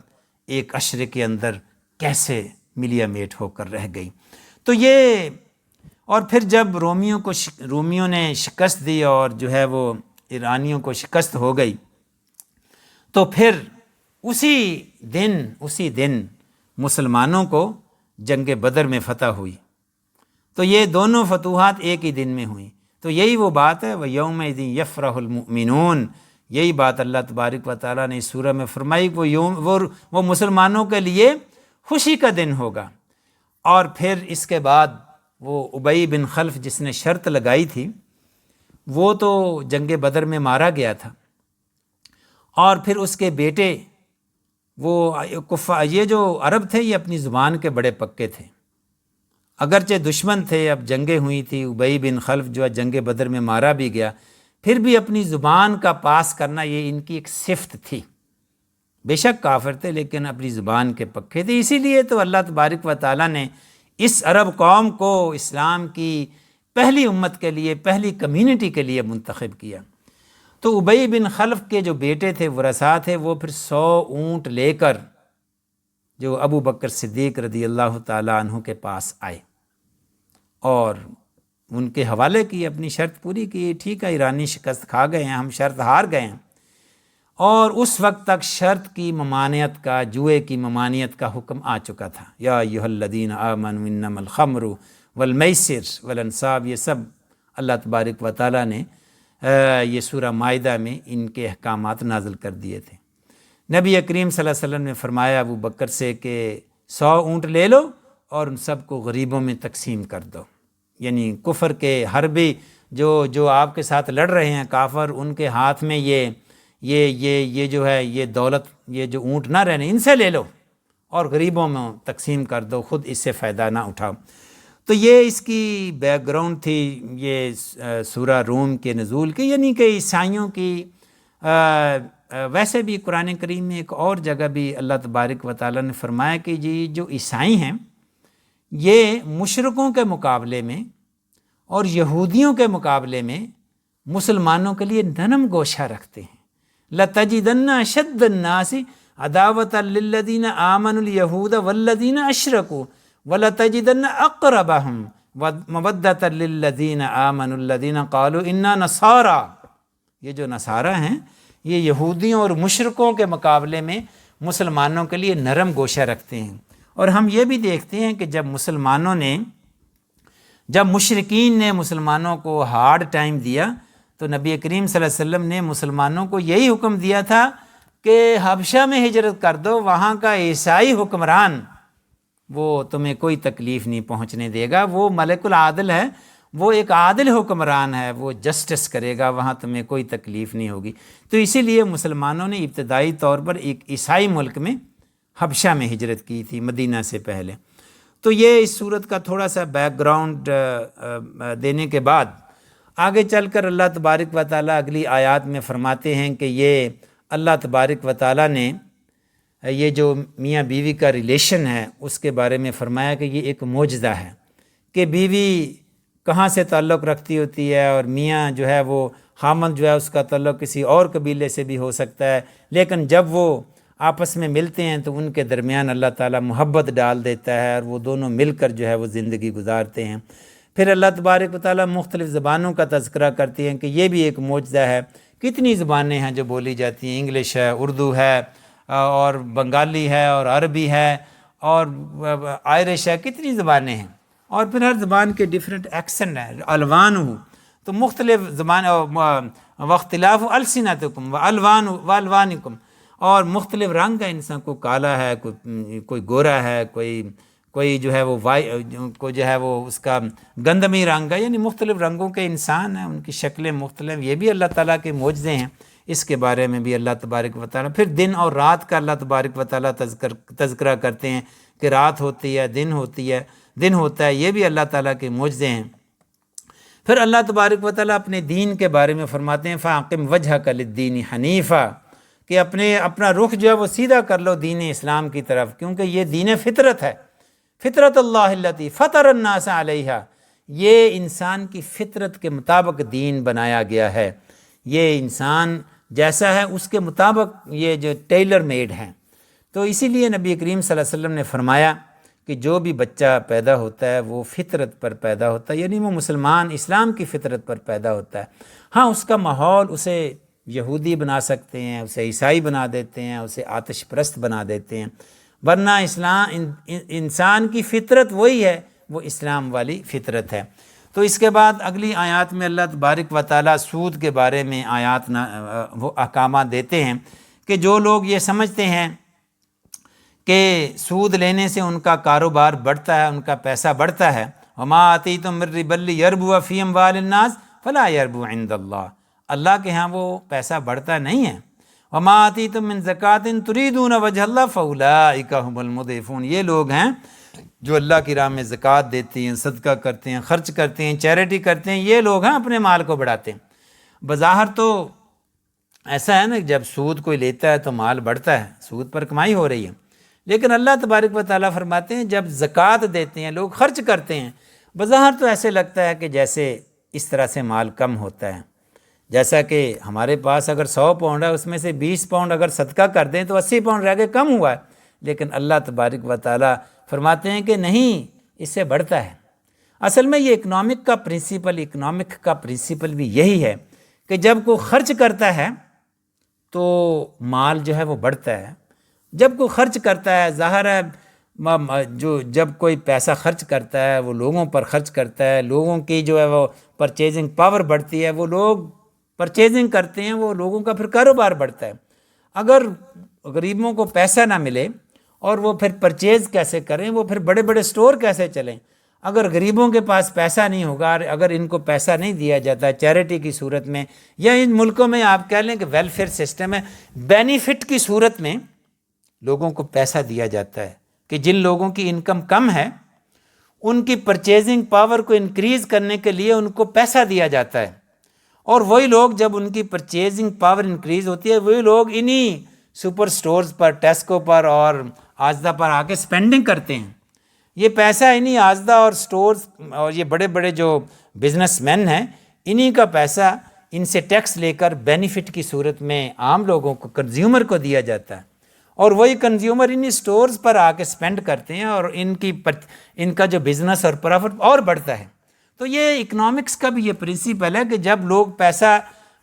ایک عشرے کے اندر کیسے ملیا میٹ ہو کر رہ گئی۔ تو یہ، اور پھر جب رومیوں نے شکست دی اور جو ہے وہ ایرانیوں کو شکست ہو گئی، تو پھر اسی دن مسلمانوں کو جنگ بدر میں فتح ہوئی۔ تو یہ دونوں فتوحات ایک ہی دن میں ہوئیں۔ تو یہی وہ بات ہے، وَيَوْمَئِذٍ يَفْرَحُ الْمُؤْمِنُونَ، یہی بات اللہ تبارک و تعالیٰ نے اس سورہ میں فرمائی کہ وہ مسلمانوں کے لیے خوشی کا دن ہوگا۔ اور پھر اس کے بعد وہ ابی بن خلف جس نے شرط لگائی تھی وہ تو جنگ بدر میں مارا گیا تھا، اور پھر اس کے بیٹے یہ جو عرب تھے یہ اپنی زبان کے بڑے پکے تھے، اگرچہ دشمن تھے، اب جنگیں ہوئی تھی، ابی بن خلف جو ہے جنگ بدر میں مارا بھی گیا، پھر بھی اپنی زبان کا پاس کرنا یہ ان کی ایک صفت تھی۔ بے شک کافر تھے لیکن اپنی زبان کے پکے تھے، اسی لیے تو اللہ تبارک و تعالیٰ نے اس عرب قوم کو اسلام کی پہلی امت کے لیے، پہلی کمیونٹی کے لیے منتخب کیا۔ تو ابی بن خلف کے جو بیٹے تھے، ورثاء تھے، وہ پھر 100 اونٹ لے کر جو ابو بکر صدیق رضی اللہ تعالیٰ عنہ کے پاس آئے اور ان کے حوالے کی، اپنی شرط پوری کی، ٹھیک ہے ایرانی شکست کھا گئے ہیں، ہم شرط ہار گئے ہیں، اور اس وقت تک شرط کی ممانعت کا، جوئے کی ممانعت کا حکم آ چکا تھا۔ یا ایھا الذین آمنوا انما الخمر والمیسر والانصاب، یہ سب اللہ تبارک و تعالیٰ نے یہ سورہ مائدہ میں ان کے احکامات نازل کر دیے تھے۔ نبی کریم صلی اللہ علیہ وسلم نے فرمایا ابو بکر سے کہ 100 اونٹ لے لو اور ان سب کو غریبوں میں تقسیم کر دو، یعنی کفر کے حربی جو آپ کے ساتھ لڑ رہے ہیں کافر، ان کے ہاتھ میں یہ جو ہے یہ دولت، یہ جو اونٹ نہ رہنے، ان سے لے لو اور غریبوں میں تقسیم کر دو، خود اس سے فائدہ نہ اٹھاؤ۔ تو یہ اس کی بیک گراؤنڈ تھی یہ سورہ روم کے نزول کی، یعنی کہ عیسائیوں کی ویسے بھی قرآن کریم میں ایک اور جگہ بھی اللہ تبارک و تعالیٰ نے فرمایا کہ جی جو عیسائی ہیں یہ مشرکوں کے مقابلے میں اور یہودیوں کے مقابلے میں مسلمانوں کے لیے نرم گوشہ رکھتے ہیں۔ لَتَجِدَنَّ أَشَدَّ النَّاسِ عَدَاوَةً لِلَّذِينَ آمَنُوا الْيَهُودَ وَالَّذِينَ أَشْرَكُوا وَلَتَجِدَنَّ أَقْرَبَهُمْ مَوَدَّةً لِلَّذِينَ آمَنُوا الَّذِينَ قَالُوا إِنَّا نَصَارَى، یہ جو نصارہ ہیں یہ یہودیوں اور مشرکوں کے مقابلے میں مسلمانوں کے لیے نرم گوشہ رکھتے ہیں۔ اور ہم یہ بھی دیکھتے ہیں کہ جب مشرکین نے مسلمانوں کو ہارڈ ٹائم دیا تو نبی کریم صلی اللہ علیہ وسلم نے مسلمانوں کو یہی حکم دیا تھا کہ حبشہ میں ہجرت کر دو، وہاں کا عیسائی حکمران وہ تمہیں کوئی تکلیف نہیں پہنچنے دے گا، وہ ملک العادل ہے، وہ ایک عادل حکمران ہے، وہ جسٹس کرے گا، وہاں تمہیں کوئی تکلیف نہیں ہوگی۔ تو اسی لیے مسلمانوں نے ابتدائی طور پر ایک عیسائی ملک میں حبشہ میں ہجرت کی تھی مدینہ سے پہلے۔ تو یہ اس صورت کا تھوڑا سا بیک گراؤنڈ دینے کے بعد آگے چل کر اللہ تبارک و تعالیٰ اگلی آیات میں فرماتے ہیں کہ یہ اللہ تبارک و تعالیٰ نے یہ جو میاں بیوی کا ریلیشن ہے اس کے بارے میں فرمایا کہ یہ ایک معجزہ ہے کہ بیوی کہاں سے تعلق رکھتی ہوتی ہے، اور میاں جو ہے وہ خامند جو ہے اس کا تعلق کسی اور قبیلے سے بھی ہو سکتا ہے، لیکن جب وہ آپس میں ملتے ہیں تو ان کے درمیان اللہ تعالیٰ محبت ڈال دیتا ہے اور وہ دونوں مل کر جو ہے وہ زندگی گزارتے ہیں۔ پھر اللہ تبارک و تعالیٰ مختلف زبانوں کا تذکرہ کرتی ہیں کہ یہ بھی ایک معجزہ ہے۔ کتنی زبانیں ہیں جو بولی جاتی ہیں، انگلش ہے، اردو ہے، اور بنگالی ہے، اور عربی ہے، اور آئرش ہے، کتنی زبانیں ہیں، اور پھر ہر زبان کے ڈیفرنٹ ایکسنٹ ہیں، الوان ہو، تو مختلف زبان واختلاف السنتکم والوانکم، اور مختلف رنگ ہے، انسان کو کالا ہے، کوئی گورا ہے، کوئی جو ہے وہ کوئی جو ہے وہ اس کا گندمی رنگ ہے، یعنی مختلف رنگوں کے انسان ہیں، ان کی شکلیں مختلف، یہ بھی اللہ تعالیٰ کے معجزے ہیں، اس کے بارے میں بھی اللہ تبارک و تعالیٰ۔ پھر دن اور رات کا اللہ تبارک و تعالیٰ تذکرہ کرتے ہیں کہ رات ہوتی ہے، دن ہوتا ہے، یہ بھی اللہ تعالیٰ کے معجزے ہیں۔ پھر اللہ تبارک و تعالیٰ اپنے دین کے بارے میں فرماتے ہیں فَأَقِمْ وَجْهَكَ لِلدِّينِ حَنِيفًا، کہ اپنا رخ جو ہے وہ سیدھا کر لو دین اسلام کی طرف، کیونکہ یہ دین فطرت ہے، فطرت اللہ التی فطر الناس علیہا، یہ انسان کی فطرت کے مطابق دین بنایا گیا ہے، یہ انسان جیسا ہے اس کے مطابق یہ جو ٹیلر میڈ ہیں۔ تو اسی لیے نبی کریم صلی اللہ علیہ وسلم نے فرمایا کہ جو بھی بچہ پیدا ہوتا ہے وہ فطرت پر پیدا ہوتا ہے، یعنی وہ مسلمان اسلام کی فطرت پر پیدا ہوتا ہے۔ ہاں اس کا ماحول اسے یہودی بنا سکتے ہیں، اسے عیسائی بنا دیتے ہیں، اسے آتش پرست بنا دیتے ہیں، ورنہ انسان کی فطرت وہی ہے، وہ اسلام والی فطرت ہے۔ تو اس کے بعد اگلی آیات میں اللہ تبارک و تعالیٰ سود کے بارے میں وہ احکامات دیتے ہیں کہ جو لوگ یہ سمجھتے ہیں کہ سود لینے سے ان کا کاروبار بڑھتا ہے، ان کا پیسہ بڑھتا ہے، وما آتیتم من ربا لیربو فی اموال الناس فلا یربو عند اللہ، اللہ کے ہاں وہ پیسہ بڑھتا نہیں ہے، وما آتیتم من زکوٰۃ تریدون وجہ اللہ فاولئک هم المضعفون، یہ لوگ ہیں جو اللہ کی راہ میں زکوٰۃ دیتے ہیں، صدقہ کرتے ہیں، خرچ کرتے ہیں، چیریٹی کرتے ہیں، یہ لوگ ہیں اپنے مال کو بڑھاتے ہیں۔ بظاہر تو ایسا ہے نا، جب سود کوئی لیتا ہے تو مال بڑھتا ہے، سود پر کمائی ہو رہی ہے، لیکن اللہ تبارک و تعالیٰ فرماتے ہیں جب زکوٰۃ دیتے ہیں، لوگ خرچ کرتے ہیں، بظاہر تو ایسے لگتا ہے کہ جیسے اس طرح سے مال کم ہوتا ہے، جیسا کہ ہمارے پاس اگر 100 پاؤنڈ ہے، اس میں سے 20 پاؤنڈ اگر صدقہ کر دیں تو 80 پاؤنڈ رہ کے کم ہوا ہے، لیکن اللہ تبارک و تعالیٰ فرماتے ہیں کہ نہیں، اس سے بڑھتا ہے۔ اصل میں یہ اکنامک کا پرنسپل بھی یہی ہے کہ جب کوئی خرچ کرتا ہے تو مال جو ہے وہ بڑھتا ہے۔ جب کوئی خرچ کرتا ہے، ظاہر ہے جب کوئی پیسہ خرچ کرتا ہے وہ لوگوں پر خرچ کرتا ہے، لوگوں کی جو ہے وہ پرچیزنگ پاور بڑھتی ہے، وہ لوگ پرچیزنگ کرتے ہیں، وہ لوگوں کا پھر کاروبار بڑھتا ہے۔ اگر غریبوں کو پیسہ نہ ملے اور وہ پھر پرچیز کیسے کریں، وہ پھر بڑے بڑے سٹور کیسے چلیں؟ اگر غریبوں کے پاس پیسہ نہیں ہوگا، اگر ان کو پیسہ نہیں دیا جاتا چیریٹی کی صورت میں، یا ان ملکوں میں آپ کہہ لیں کہ ویلفیئر سسٹم ہے، بینیفٹ کی صورت میں لوگوں کو پیسہ دیا جاتا ہے کہ جن لوگوں کی انکم کم ہے ان کی پرچیزنگ پاور کو انکریز کرنے کے لیے ان کو پیسہ دیا جاتا ہے، اور وہی لوگ جب ان کی پرچیزنگ پاور انکریز ہوتی ہے، وہی لوگ انہی سپر سٹورز پر، ٹیسکو پر اور آزدہ پر آ کے سپینڈنگ کرتے ہیں۔ یہ پیسہ انہی آزدہ اور سٹورز اور یہ بڑے بڑے جو بزنس مین ہیں، انہی کا پیسہ ان سے ٹیکس لے کر بینیفٹ کی صورت میں عام لوگوں کو، کنزیومر کو دیا جاتا ہے، اور وہی کنزیومر انہی سٹورز پر آ کے سپینڈ کرتے ہیں، اور ان کا جو بزنس اور پروفٹ اور بڑھتا ہے۔ تو یہ اکنامکس کا بھی یہ پرنسپل ہے کہ جب لوگ پیسہ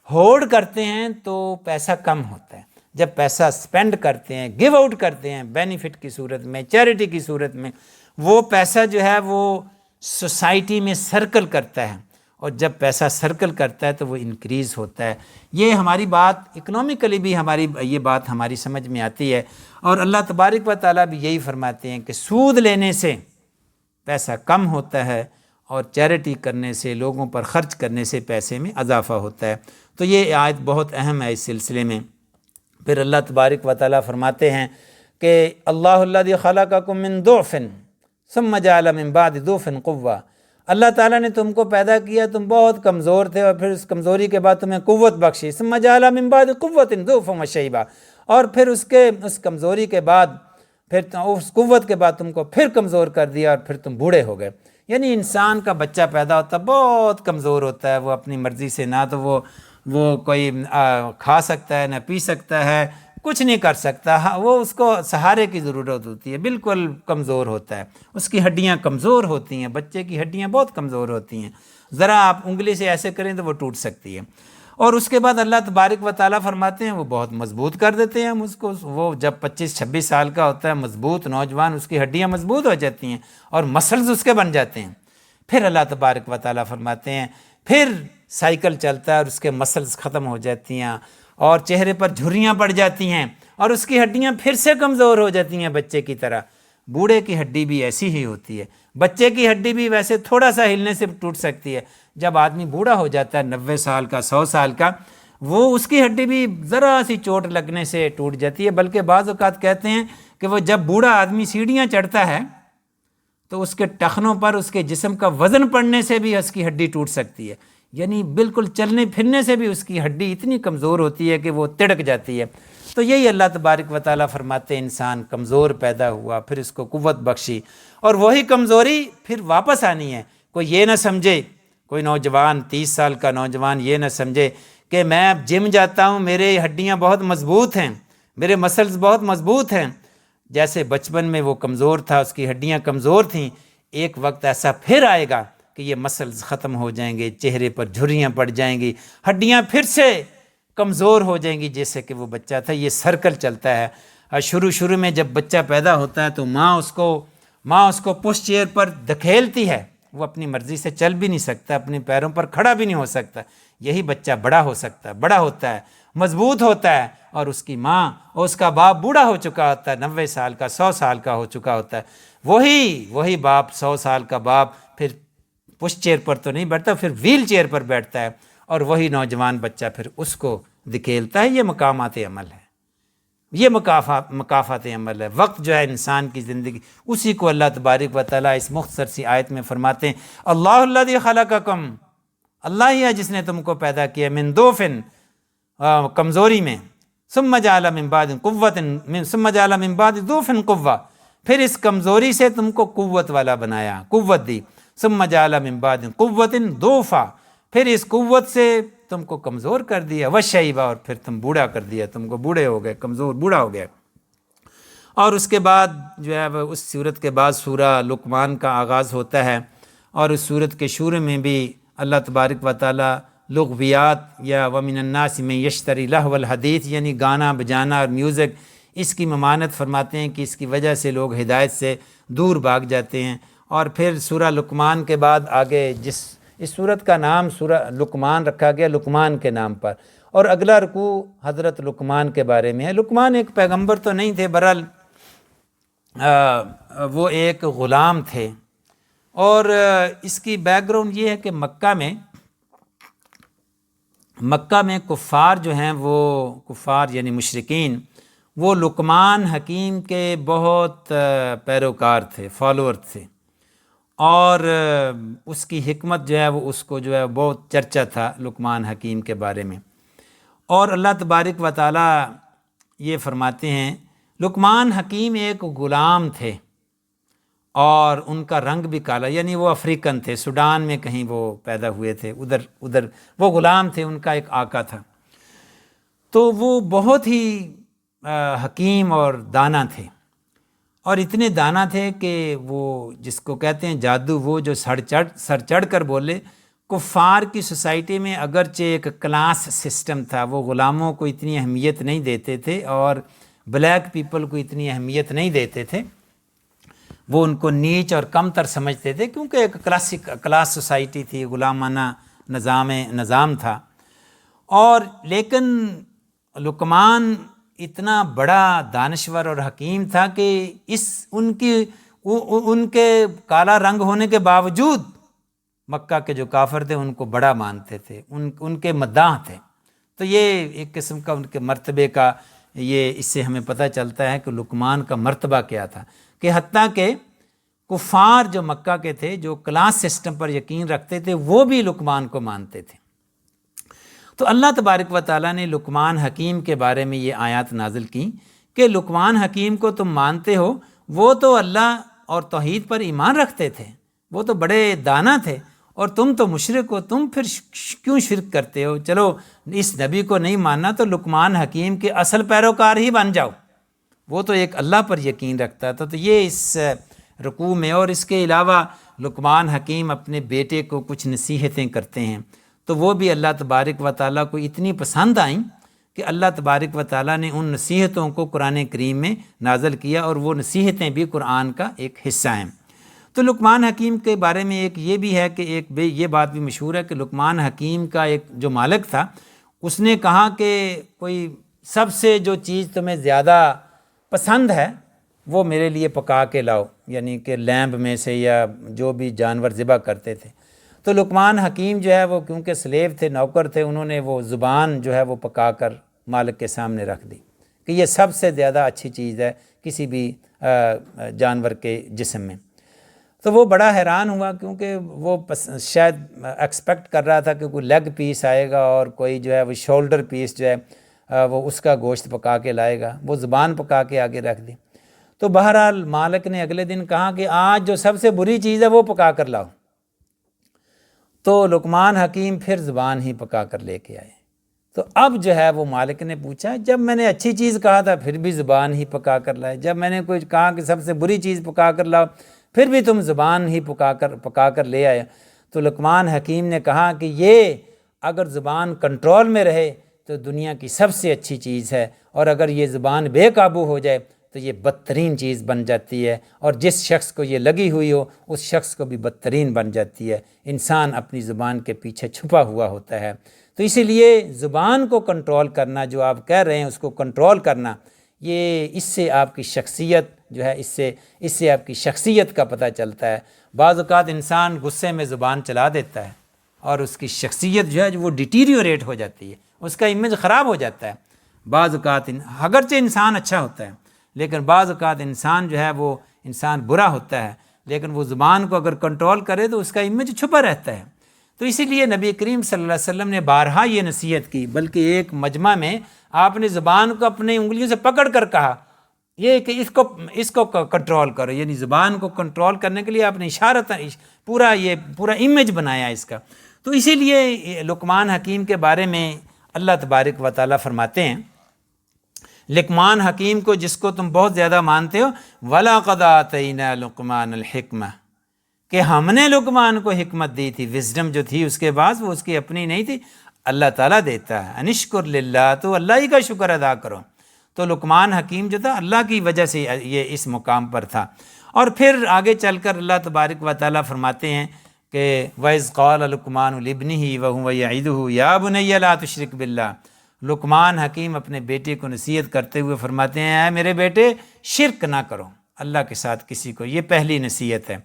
ہولڈ کرتے ہیں تو پیسہ کم ہوتا ہے، جب پیسہ سپینڈ کرتے ہیں، گیو آؤٹ کرتے ہیں بینیفٹ کی صورت میں، چیریٹی کی صورت میں، وہ پیسہ جو ہے وہ سوسائٹی میں سرکل کرتا ہے، اور جب پیسہ سرکل کرتا ہے تو وہ انکریز ہوتا ہے۔ یہ ہماری بات اکنامکلی بھی یہ بات ہماری سمجھ میں آتی ہے، اور اللہ تبارک و تعالیٰ بھی یہی فرماتے ہیں کہ سود لینے سے پیسہ کم ہوتا ہے، اور چیریٹی کرنے سے، لوگوں پر خرچ کرنے سے پیسے میں اضافہ ہوتا ہے۔ تو یہ آیت بہت اہم ہے اس سلسلے میں۔ پھر اللہ تبارک و تعالیٰ فرماتے ہیں کہ اللہ الذی خلقکم من ضعف ثم جعل من بعد ضعف قوة، اللہ تعالیٰ نے تم کو پیدا کیا، تم بہت کمزور تھے، اور پھر اس کمزوری کے بعد تمہیں قوت بخشی، ثم جعل من بعد قوة ضعفا وشیبا، اور پھر اس کمزوری کے بعد، پھر اس قوت کے بعد تم کو پھر کمزور کر دیا، اور پھر تم بوڑھے ہو گئے۔ یعنی انسان کا بچہ پیدا ہوتا ہے بہت کمزور ہوتا ہے، وہ اپنی مرضی سے نہ تو وہ کوئی کھا سکتا ہے، نہ پی سکتا ہے، کچھ نہیں کر سکتا، وہ اس کو سہارے کی ضرورت ہوتی ہے، بالکل کمزور ہوتا ہے، اس کی ہڈیاں کمزور ہوتی ہیں، بچے کی ہڈیاں بہت کمزور ہوتی ہیں، ذرا آپ انگلی سے ایسے کریں تو وہ ٹوٹ سکتی ہے۔ اور اس کے بعد اللہ تبارک و تعالیٰ فرماتے ہیں وہ بہت مضبوط کر دیتے ہیں ہم اس کو، وہ جب 25-26 سال کا ہوتا ہے مضبوط نوجوان، اس کی ہڈیاں مضبوط ہو جاتی ہیں اور مسلز اس کے بن جاتے ہیں۔ پھر اللہ تبارک و تعالیٰ فرماتے ہیں پھر سائیکل چلتا ہے اور اس کے مسلز ختم ہو جاتی ہیں، اور چہرے پر جھریاں پڑ جاتی ہیں، اور اس کی ہڈیاں پھر سے کمزور ہو جاتی ہیں بچے کی طرح۔ بوڑھے کی ہڈی بھی ایسی ہی ہوتی ہے، بچے کی ہڈی بھی ویسے تھوڑا سا ہلنے سے ٹوٹ سکتی ہے، جب آدمی بوڑھا ہو جاتا ہے 90 سال کا، 100 سال کا، وہ اس کی ہڈی بھی ذرا سی چوٹ لگنے سے ٹوٹ جاتی ہے۔ بلکہ بعض اوقات کہتے ہیں کہ وہ جب بوڑھا آدمی سیڑھیاں چڑھتا ہے تو اس کے ٹخنوں پر اس کے جسم کا وزن پڑنے سے بھی اس کی ہڈی ٹوٹ سکتی ہے، یعنی بالکل چلنے پھرنے سے بھی اس کی ہڈی اتنی کمزور ہوتی ہے کہ وہ تڑک جاتی ہے۔ تو یہی اللہ تبارک و تعالیٰ فرماتے ہیں انسان کمزور پیدا ہوا، پھر اس کو قوت بخشی، اور وہی کمزوری پھر واپس آنی ہے۔ کوئی یہ نہ سمجھے، کوئی نوجوان 30 سال کا نوجوان یہ نہ سمجھے کہ میں اب جم جاتا ہوں، میرے ہڈیاں بہت مضبوط ہیں، میرے مسلز بہت مضبوط ہیں، جیسے بچپن میں وہ کمزور تھا، اس کی ہڈیاں کمزور تھیں، ایک وقت ایسا پھر آئے گا کہ یہ مسلز ختم ہو جائیں گے، چہرے پر جھریاں پڑ جائیں گی، ہڈیاں پھر سے کمزور ہو جائیں گی جیسے کہ وہ بچہ تھا۔ یہ سرکل چلتا ہے۔ شروع میں جب بچہ پیدا ہوتا ہے تو ماں اس کو پش چیئر پر دھکیلتی ہے، وہ اپنی مرضی سے چل بھی نہیں سکتا، اپنے پیروں پر کھڑا بھی نہیں ہو سکتا۔ یہی بچہ بڑا ہوتا ہے، مضبوط ہوتا ہے، اور اس کی ماں اور اس کا باپ بوڑھا ہو چکا ہوتا ہے، 90 سال کا، 100 سال کا ہو چکا ہوتا ہے۔ وہی باپ، 100 سال کا باپ پھر پش چیئر پر تو نہیں بیٹھتا، پھر ویل چیئر پر بیٹھتا ہے، اور وہی نوجوان بچہ پھر اس کو دھکیلتا ہے۔ یہ مقامات عمل ہے۔ یہ مکافات عمل ہے۔ وقت جو ہے انسان کی زندگی، اسی کو اللہ تبارک و تعالیٰ اس مختصر سی آیت میں فرماتے ہیں اللہ الذی خلقکم، اللہ ہی ہے جس نے تم کو پیدا کیا، من ضعف، کمزوری میں، ثم جعل من بعد قوت، ثم جعل من بعد ضعف قوہ، پھر اس کمزوری سے تم کو قوت والا بنایا، قوت دی، ثم جعل من بعد قوت ضعفا، پھر اس قوت سے تم کو کمزور کر دیا، وشیبا، اور پھر تم بوڑھا کر دیا، تم کو بوڑھے ہو گئے، کمزور بوڑھا ہو گیا۔ اور اس کے بعد جو ہے وہ اس صورت کے بعد سورہ لقمان کا آغاز ہوتا ہے، اور اس صورت کے شروع میں بھی اللہ تبارک و تعالیٰ لغویات یا ومن الناس من یشتری لہو الحدیث، یعنی گانا بجانا اور میوزک، اس کی ممانعت فرماتے ہیں کہ اس کی وجہ سے لوگ ہدایت سے دور بھاگ جاتے ہیں۔ اور پھر سورہ لقمان کے بعد آگے اس سورت کا نام سورہ لقمان رکھا گیا لقمان کے نام پر، اور اگلا رکوع حضرت لقمان کے بارے میں ہے۔ لقمان ایک پیغمبر تو نہیں تھے، بہرحال وہ ایک غلام تھے، اور اس کی بیک گراؤنڈ یہ ہے کہ مکہ میں کفار جو ہیں، وہ کفار یعنی مشرکین، وہ لقمان حکیم کے بہت پیروکار تھے، فالوور تھے، اور اس کی حکمت جو ہے وہ اس کو جو ہے بہت چرچا تھا لقمان حکیم کے بارے میں۔ اور اللہ تبارک و تعالیٰ یہ فرماتے ہیں لقمان حکیم ایک غلام تھے، اور ان کا رنگ بھی کالا، یعنی وہ افریقن تھے، سوڈان میں کہیں وہ پیدا ہوئے تھے، ادھر وہ غلام تھے، ان کا ایک آقا تھا۔ تو وہ بہت ہی حکیم اور دانا تھے، اور اتنے دانا تھے کہ وہ جس کو کہتے ہیں جادو، وہ جو سر چڑھ کر بولے۔ کفار کی سوسائٹی میں اگرچہ ایک کلاس سسٹم تھا، وہ غلاموں کو اتنی اہمیت نہیں دیتے تھے، اور بلیک پیپل کو اتنی اہمیت نہیں دیتے تھے، وہ ان کو نیچ اور کم تر سمجھتے تھے، کیونکہ ایک کلاس سوسائٹی تھی، غلامانہ نظام تھا۔ اور لیکن لقمان اتنا بڑا دانشور اور حکیم تھا کہ ان کے کالا رنگ ہونے کے باوجود مکہ کے جو کافر تھے ان کو بڑا مانتے تھے، ان کے مداح تھے۔ تو یہ ایک قسم کا ان کے مرتبے کا، یہ اس سے ہمیں پتہ چلتا ہے کہ لقمان کا مرتبہ کیا تھا، کہ حتیٰ کہ کفار جو مکہ کے تھے، جو کلاس سسٹم پر یقین رکھتے تھے، وہ بھی لقمان کو مانتے تھے۔ تو اللہ تبارک و تعالیٰ نے لقمان حکیم کے بارے میں یہ آیات نازل کی کہ لقمان حکیم کو تم مانتے ہو، وہ تو اللہ اور توحید پر ایمان رکھتے تھے، وہ تو بڑے دانا تھے، اور تم تو مشرک ہو، تم پھر کیوں شرک کرتے ہو؟ چلو اس نبی کو نہیں ماننا تو لقمان حکیم کے اصل پیروکار ہی بن جاؤ، وہ تو ایک اللہ پر یقین رکھتا تھا۔ تو یہ اس رکوع میں، اور اس کے علاوہ لقمان حکیم اپنے بیٹے کو کچھ نصیحتیں کرتے ہیں، تو وہ بھی اللہ تبارک و تعالیٰ کو اتنی پسند آئیں کہ اللہ تبارک و تعالیٰ نے ان نصیحتوں کو قرآن کریم میں نازل کیا، اور وہ نصیحتیں بھی قرآن کا ایک حصہ ہیں۔ تو لقمان حکیم کے بارے میں ایک یہ بھی ہے کہ یہ بات بھی مشہور ہے کہ لقمان حکیم کا ایک جو مالک تھا، اس نے کہا کہ کوئی سب سے جو چیز تمہیں زیادہ پسند ہے وہ میرے لیے پکا کے لاؤ، یعنی کہ لیمب میں سے یا جو بھی جانور ذبح کرتے تھے۔ تو لقمان حکیم جو ہے وہ کیونکہ سلیو تھے، نوکر تھے، انہوں نے وہ زبان جو ہے وہ پکا کر مالک کے سامنے رکھ دی کہ یہ سب سے زیادہ اچھی چیز ہے کسی بھی جانور کے جسم میں۔ تو وہ بڑا حیران ہوا، کیونکہ وہ شاید ایکسپیکٹ کر رہا تھا کہ کوئی لیگ پیس آئے گا اور کوئی جو ہے وہ شولڈر پیس جو ہے وہ اس کا گوشت پکا کے لائے گا، وہ زبان پکا کے آگے رکھ دی۔ تو بہرحال مالک نے اگلے دن کہا کہ آج جو سب سے بری چیز ہے وہ پکا کر لاؤ۔ تو لقمان حکیم پھر زبان ہی پکا کر لے کے آئے۔ تو اب جو ہے وہ مالک نے پوچھا، جب میں نے اچھی چیز کہا تھا پھر بھی زبان ہی پکا کر لائے، جب میں نے کوئی کہا کہ سب سے بری چیز پکا کر لاؤ پھر بھی تم زبان ہی پکا کر لے آئے۔ تو لقمان حکیم نے کہا کہ یہ اگر زبان کنٹرول میں رہے تو دنیا کی سب سے اچھی چیز ہے، اور اگر یہ زبان بے قابو ہو جائے تو یہ بدترین چیز بن جاتی ہے، اور جس شخص کو یہ لگی ہوئی ہو اس شخص کو بھی بدترین بن جاتی ہے۔ انسان اپنی زبان کے پیچھے چھپا ہوا ہوتا ہے۔ تو اسی لیے زبان کو کنٹرول کرنا، جو آپ کہہ رہے ہیں اس کو کنٹرول کرنا، یہ اس سے آپ کی شخصیت جو ہے اس سے آپ کی شخصیت کا پتہ چلتا ہے۔ بعض اوقات انسان غصے میں زبان چلا دیتا ہے اور اس کی شخصیت جو ہے وہ ڈیٹیریوریٹ ہو جاتی ہے، اس کا امیج خراب ہو جاتا ہے۔ بعض اوقات اگرچہ انسان اچھا ہوتا ہے لیکن بعض اوقات انسان جو ہے وہ انسان برا ہوتا ہے، لیکن وہ زبان کو اگر کنٹرول کرے تو اس کا امیج چھپا رہتا ہے۔ تو اسی لیے نبی کریم صلی اللہ علیہ وسلم نے بارہا یہ نصیحت کی، بلکہ ایک مجمع میں آپ نے زبان کو اپنی انگلیوں سے پکڑ کر کہا یہ کہ اس کو کنٹرول کرو، یعنی زبان کو کنٹرول کرنے کے لیے آپ نے اشارت پورا امیج بنایا اس کا۔ تو اسی لیے لقمان حکیم کے بارے میں اللہ تبارک و تعالیٰ فرماتے ہیں، لقمان حکیم کو جس کو تم بہت زیادہ مانتے ہو، وَلَقَدْ آتَيْنَا لُقْمَانَ الْحِكْمَةَ، کہ ہم نے لقمان کو حکمت دی تھی، وزڈم جو تھی اس کے بعد وہ اس کی اپنی نہیں تھی، اللہ تعالیٰ دیتا ہے۔ انشکر للہ، تو اللہ ہی کا شکر ادا کرو۔ تو لقمان حکیم جو تھا اللہ کی وجہ سے یہ اس مقام پر تھا۔ اور پھر آگے چل کر اللہ تبارک و تعالیٰ فرماتے ہیں کہ وَإِذْ قَالَ لُقْمَانُ لِابْنِهِ وَهُوَ يَعِظُهُ يَا بُنَيَّ لَا تُشْرِكْ بِاللَّهِ، لقمان حکیم اپنے بیٹے کو نصیحت کرتے ہوئے فرماتے ہیں اے میرے بیٹے شرک نہ کرو اللہ کے ساتھ کسی کو، یہ پہلی نصیحت ہے۔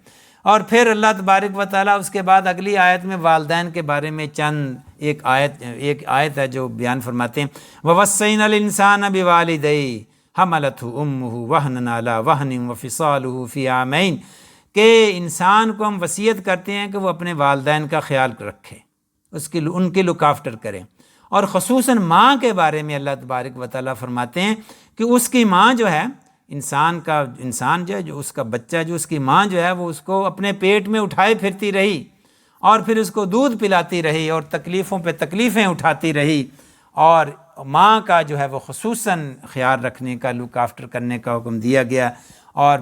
اور پھر اللہ تبارک و تعالیٰ اس کے بعد اگلی آیت میں والدین کے بارے میں چند ایک آیت ہے جو بیان فرماتے ہیں وَوَصَّيْنَا الْإِنسَانَ بِوَالِدَيْهِ حَمَلَتْهُ أُمُّهُ وَهْنًا عَلَى وَهْنٍ وَفِصَالُهُ فِي عَامَيْنِ، کہ انسان کو ہم وصیت کرتے ہیں کہ وہ اپنے والدین کا خیال رکھے، ان کے لک آفٹر کرے۔ اور خصوصاً ماں کے بارے میں اللہ تبارک و تعالیٰ فرماتے ہیں کہ اس کی ماں جو ہے انسان جو ہے جو اس کا بچہ جو اس کی ماں جو ہے وہ اس کو اپنے پیٹ میں اٹھائے پھرتی رہی اور پھر اس کو دودھ پلاتی رہی اور تکلیفوں پہ تکلیفیں اٹھاتی رہی، اور ماں کا جو ہے وہ خصوصاً خیال رکھنے کا، لک آفٹر کرنے کا حکم دیا گیا۔ اور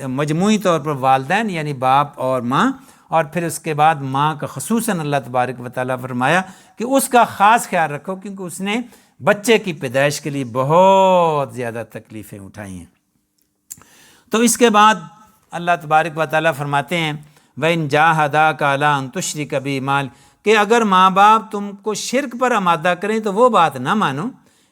مجموعی طور پر والدین یعنی باپ اور ماں، اور پھر اس کے بعد ماں کا خصوصاً اللہ تبارک و تعالیٰ فرمایا کہ اس کا خاص خیال رکھو کیونکہ اس نے بچے کی پیدائش کے لیے بہت زیادہ تکلیفیں اٹھائی ہیں۔ تو اس کے بعد اللہ تبارک و تعالیٰ فرماتے ہیں وَإِن جَاهَدَاكَ عَلَىٰ أَن تُشْرِكَ بِي مَا، کہ اگر ماں باپ تم کو شرک پر آمادہ کریں تو وہ بات نہ مانو،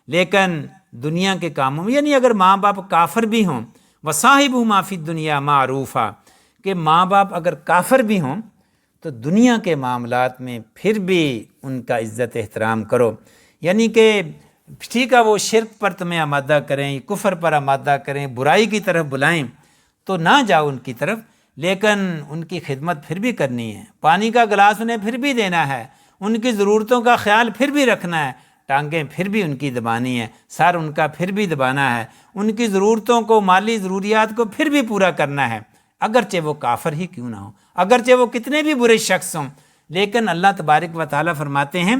لیکن دنیا کے کاموں میں، یعنی اگر ماں باپ کافر بھی ہوں وَصَاحِبْهُمَا فِي الدُّنْيَا مَعْرُوفًا، کہ ماں باپ اگر کافر بھی ہوں تو دنیا کے معاملات میں پھر بھی ان کا عزت احترام کرو، یعنی کہ ٹھیک ہے وہ شرک پر تمہیں آمادہ کریں، کفر پر آمادہ کریں، برائی کی طرف بلائیں تو نہ جاؤ ان کی طرف، لیکن ان کی خدمت پھر بھی کرنی ہے، پانی کا گلاس انہیں پھر بھی دینا ہے، ان کی ضرورتوں کا خیال پھر بھی رکھنا ہے، ٹانگیں پھر بھی ان کی دبانی ہے، سر ان کا پھر بھی دبانا ہے، ان کی ضرورتوں کو، مالی ضروریات کو پھر بھی پورا کرنا ہے، اگرچہ وہ کافر ہی کیوں نہ ہو، اگرچہ وہ کتنے بھی برے شخص ہوں۔ لیکن اللہ تبارک و تعالیٰ فرماتے ہیں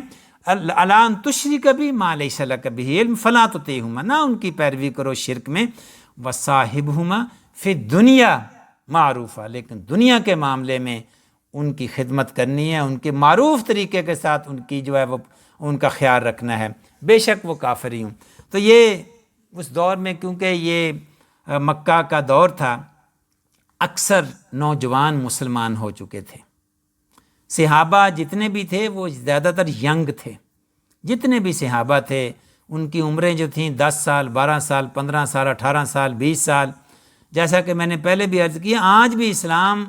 اَلَا أَن تُشْرِكَ بِي مَا لَيْسَ لَكَ بِهِ عِلْمٌ فَلَا تُطِعْهُمَا، نہ ان کی پیروی کرو شرک میں، وَصَاحِبْهُمَا فِي الدُّنْيَا مَعْرُوفًا، لیکن دنیا کے معاملے میں ان کی خدمت کرنی ہے، ان کے معروف طریقے کے ساتھ ان کی جو ہے وہ ان کا خیال رکھنا ہے، بے شک وہ کافر ہی ہوں۔ تو یہ اس دور میں کیونکہ یہ مکہ کا دور تھا، اکثر نوجوان مسلمان ہو چکے تھے، صحابہ جتنے بھی تھے وہ زیادہ تر ینگ تھے، جتنے بھی صحابہ تھے ان کی عمریں جو تھیں 10 سال 12 سال 15 سال 18 سال 20 سال، جیسا کہ میں نے پہلے بھی عرض کیا آج بھی اسلام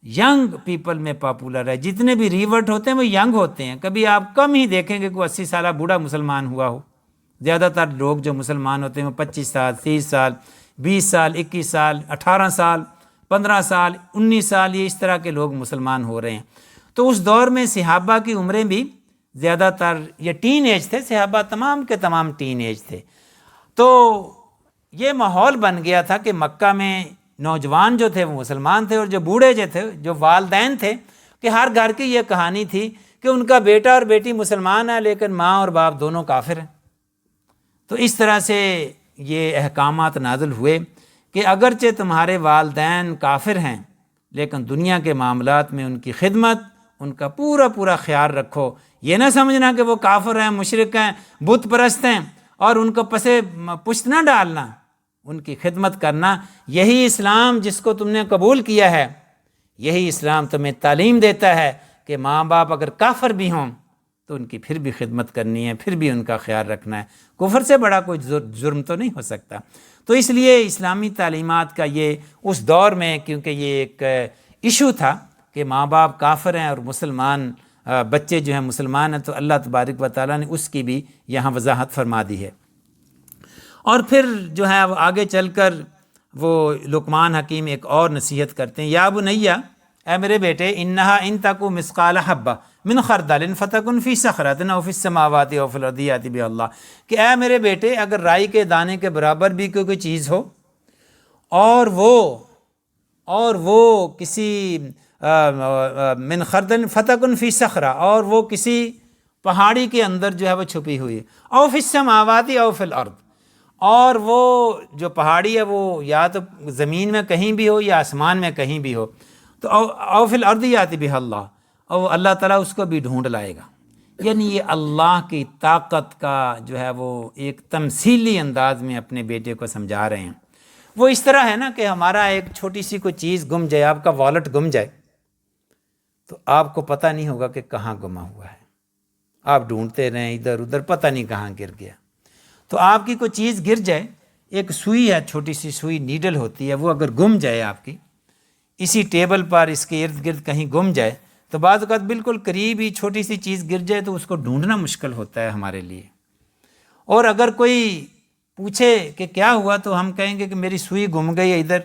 ینگ پیپل میں پاپولر ہے، جتنے بھی ریورٹ ہوتے ہیں وہ ینگ ہوتے ہیں، کبھی آپ کم ہی دیکھیں گے کوئی 80 سالہ بوڑھا مسلمان ہوا ہو، زیادہ تر لوگ جو مسلمان ہوتے ہیں وہ 25 سال 30 سال 20 سال 21 سال 18 سال 15 سال 19 سال یہ اس طرح کے لوگ مسلمان ہو رہے ہیں۔ تو اس دور میں صحابہ کی عمریں بھی زیادہ تر یہ ٹین ایج تھے، صحابہ تمام کے تمام ٹین ایج تھے۔ تو یہ ماحول بن گیا تھا کہ مکہ میں نوجوان جو تھے وہ مسلمان تھے، اور جو بوڑھے جو تھے جو والدین تھے کہ ہر گھر کی یہ کہانی تھی کہ ان کا بیٹا اور بیٹی مسلمان ہے لیکن ماں اور باپ دونوں کافر ہیں۔ تو اس طرح سے یہ احکامات نازل ہوئے کہ اگرچہ تمہارے والدین کافر ہیں لیکن دنیا کے معاملات میں ان کی خدمت، ان کا پورا پورا خیال رکھو، یہ نہ سمجھنا کہ وہ کافر ہیں مشرک ہیں بت پرست ہیں اور ان کو پسے پشت نہ ڈالنا، ان کی خدمت کرنا، یہی اسلام جس کو تم نے قبول کیا ہے، یہی اسلام تمہیں تعلیم دیتا ہے کہ ماں باپ اگر کافر بھی ہوں تو ان کی پھر بھی خدمت کرنی ہے، پھر بھی ان کا خیال رکھنا ہے، کفر سے بڑا کوئی جرم تو نہیں ہو سکتا۔ تو اس لیے اسلامی تعلیمات کا یہ اس دور میں کیونکہ یہ ایک ایشو تھا کہ ماں باپ کافر ہیں اور مسلمان بچے جو ہیں مسلمان ہیں، تو اللہ تبارک و تعالیٰ نے اس کی بھی یہاں وضاحت فرما دی ہے۔ اور پھر جو ہے وہ آگے چل کر وہ لقمان حکیم ایک اور نصیحت کرتے ہیں، یا بنیا، اے میرے بیٹے، انہا ان تکو مثقال حبہ من خردل فتکن فی صخرۃ او فی السماوات او فی الارض یأتی بہ اللہ، کہ اے میرے بیٹے، اگر رائی کے دانے کے برابر بھی کوئی چیز ہو اور وہ کسی من خردل فتکن فی صخرہ، اور وہ کسی پہاڑی کے اندر جو ہے وہ چھپی ہوئی ہے، او فی السماوات او فی الارض، اور وہ جو پہاڑی ہے وہ یا تو زمین میں کہیں بھی ہو یا آسمان میں کہیں بھی ہو، تو او فی الارض یأتی بہ اللہ، اور اللہ تعالیٰ اس کو بھی ڈھونڈ لائے گا۔ یعنی یہ اللہ کی طاقت کا جو ہے وہ ایک تمثیلی انداز میں اپنے بیٹے کو سمجھا رہے ہیں۔ وہ اس طرح ہے نا کہ ہمارا ایک چھوٹی سی کوئی چیز گم جائے، آپ کا والٹ گم جائے تو آپ کو پتہ نہیں ہوگا کہ کہاں گما ہوا ہے، آپ ڈھونڈتے رہیں ادھر ادھر، پتہ نہیں کہاں گر گیا۔ تو آپ کی کوئی چیز گر جائے، ایک سوئی ہے، چھوٹی سی سوئی نیڈل ہوتی ہے، وہ اگر گم جائے آپ کی اسی ٹیبل پر، اس کے ارد گرد کہیں گم جائے، تو بعض اوقات بالکل قریب ہی چھوٹی سی چیز گر جائے تو اس کو ڈھونڈنا مشکل ہوتا ہے ہمارے لیے۔ اور اگر کوئی پوچھے کہ کیا ہوا تو ہم کہیں گے کہ میری سوئی گم گئی ہے ادھر،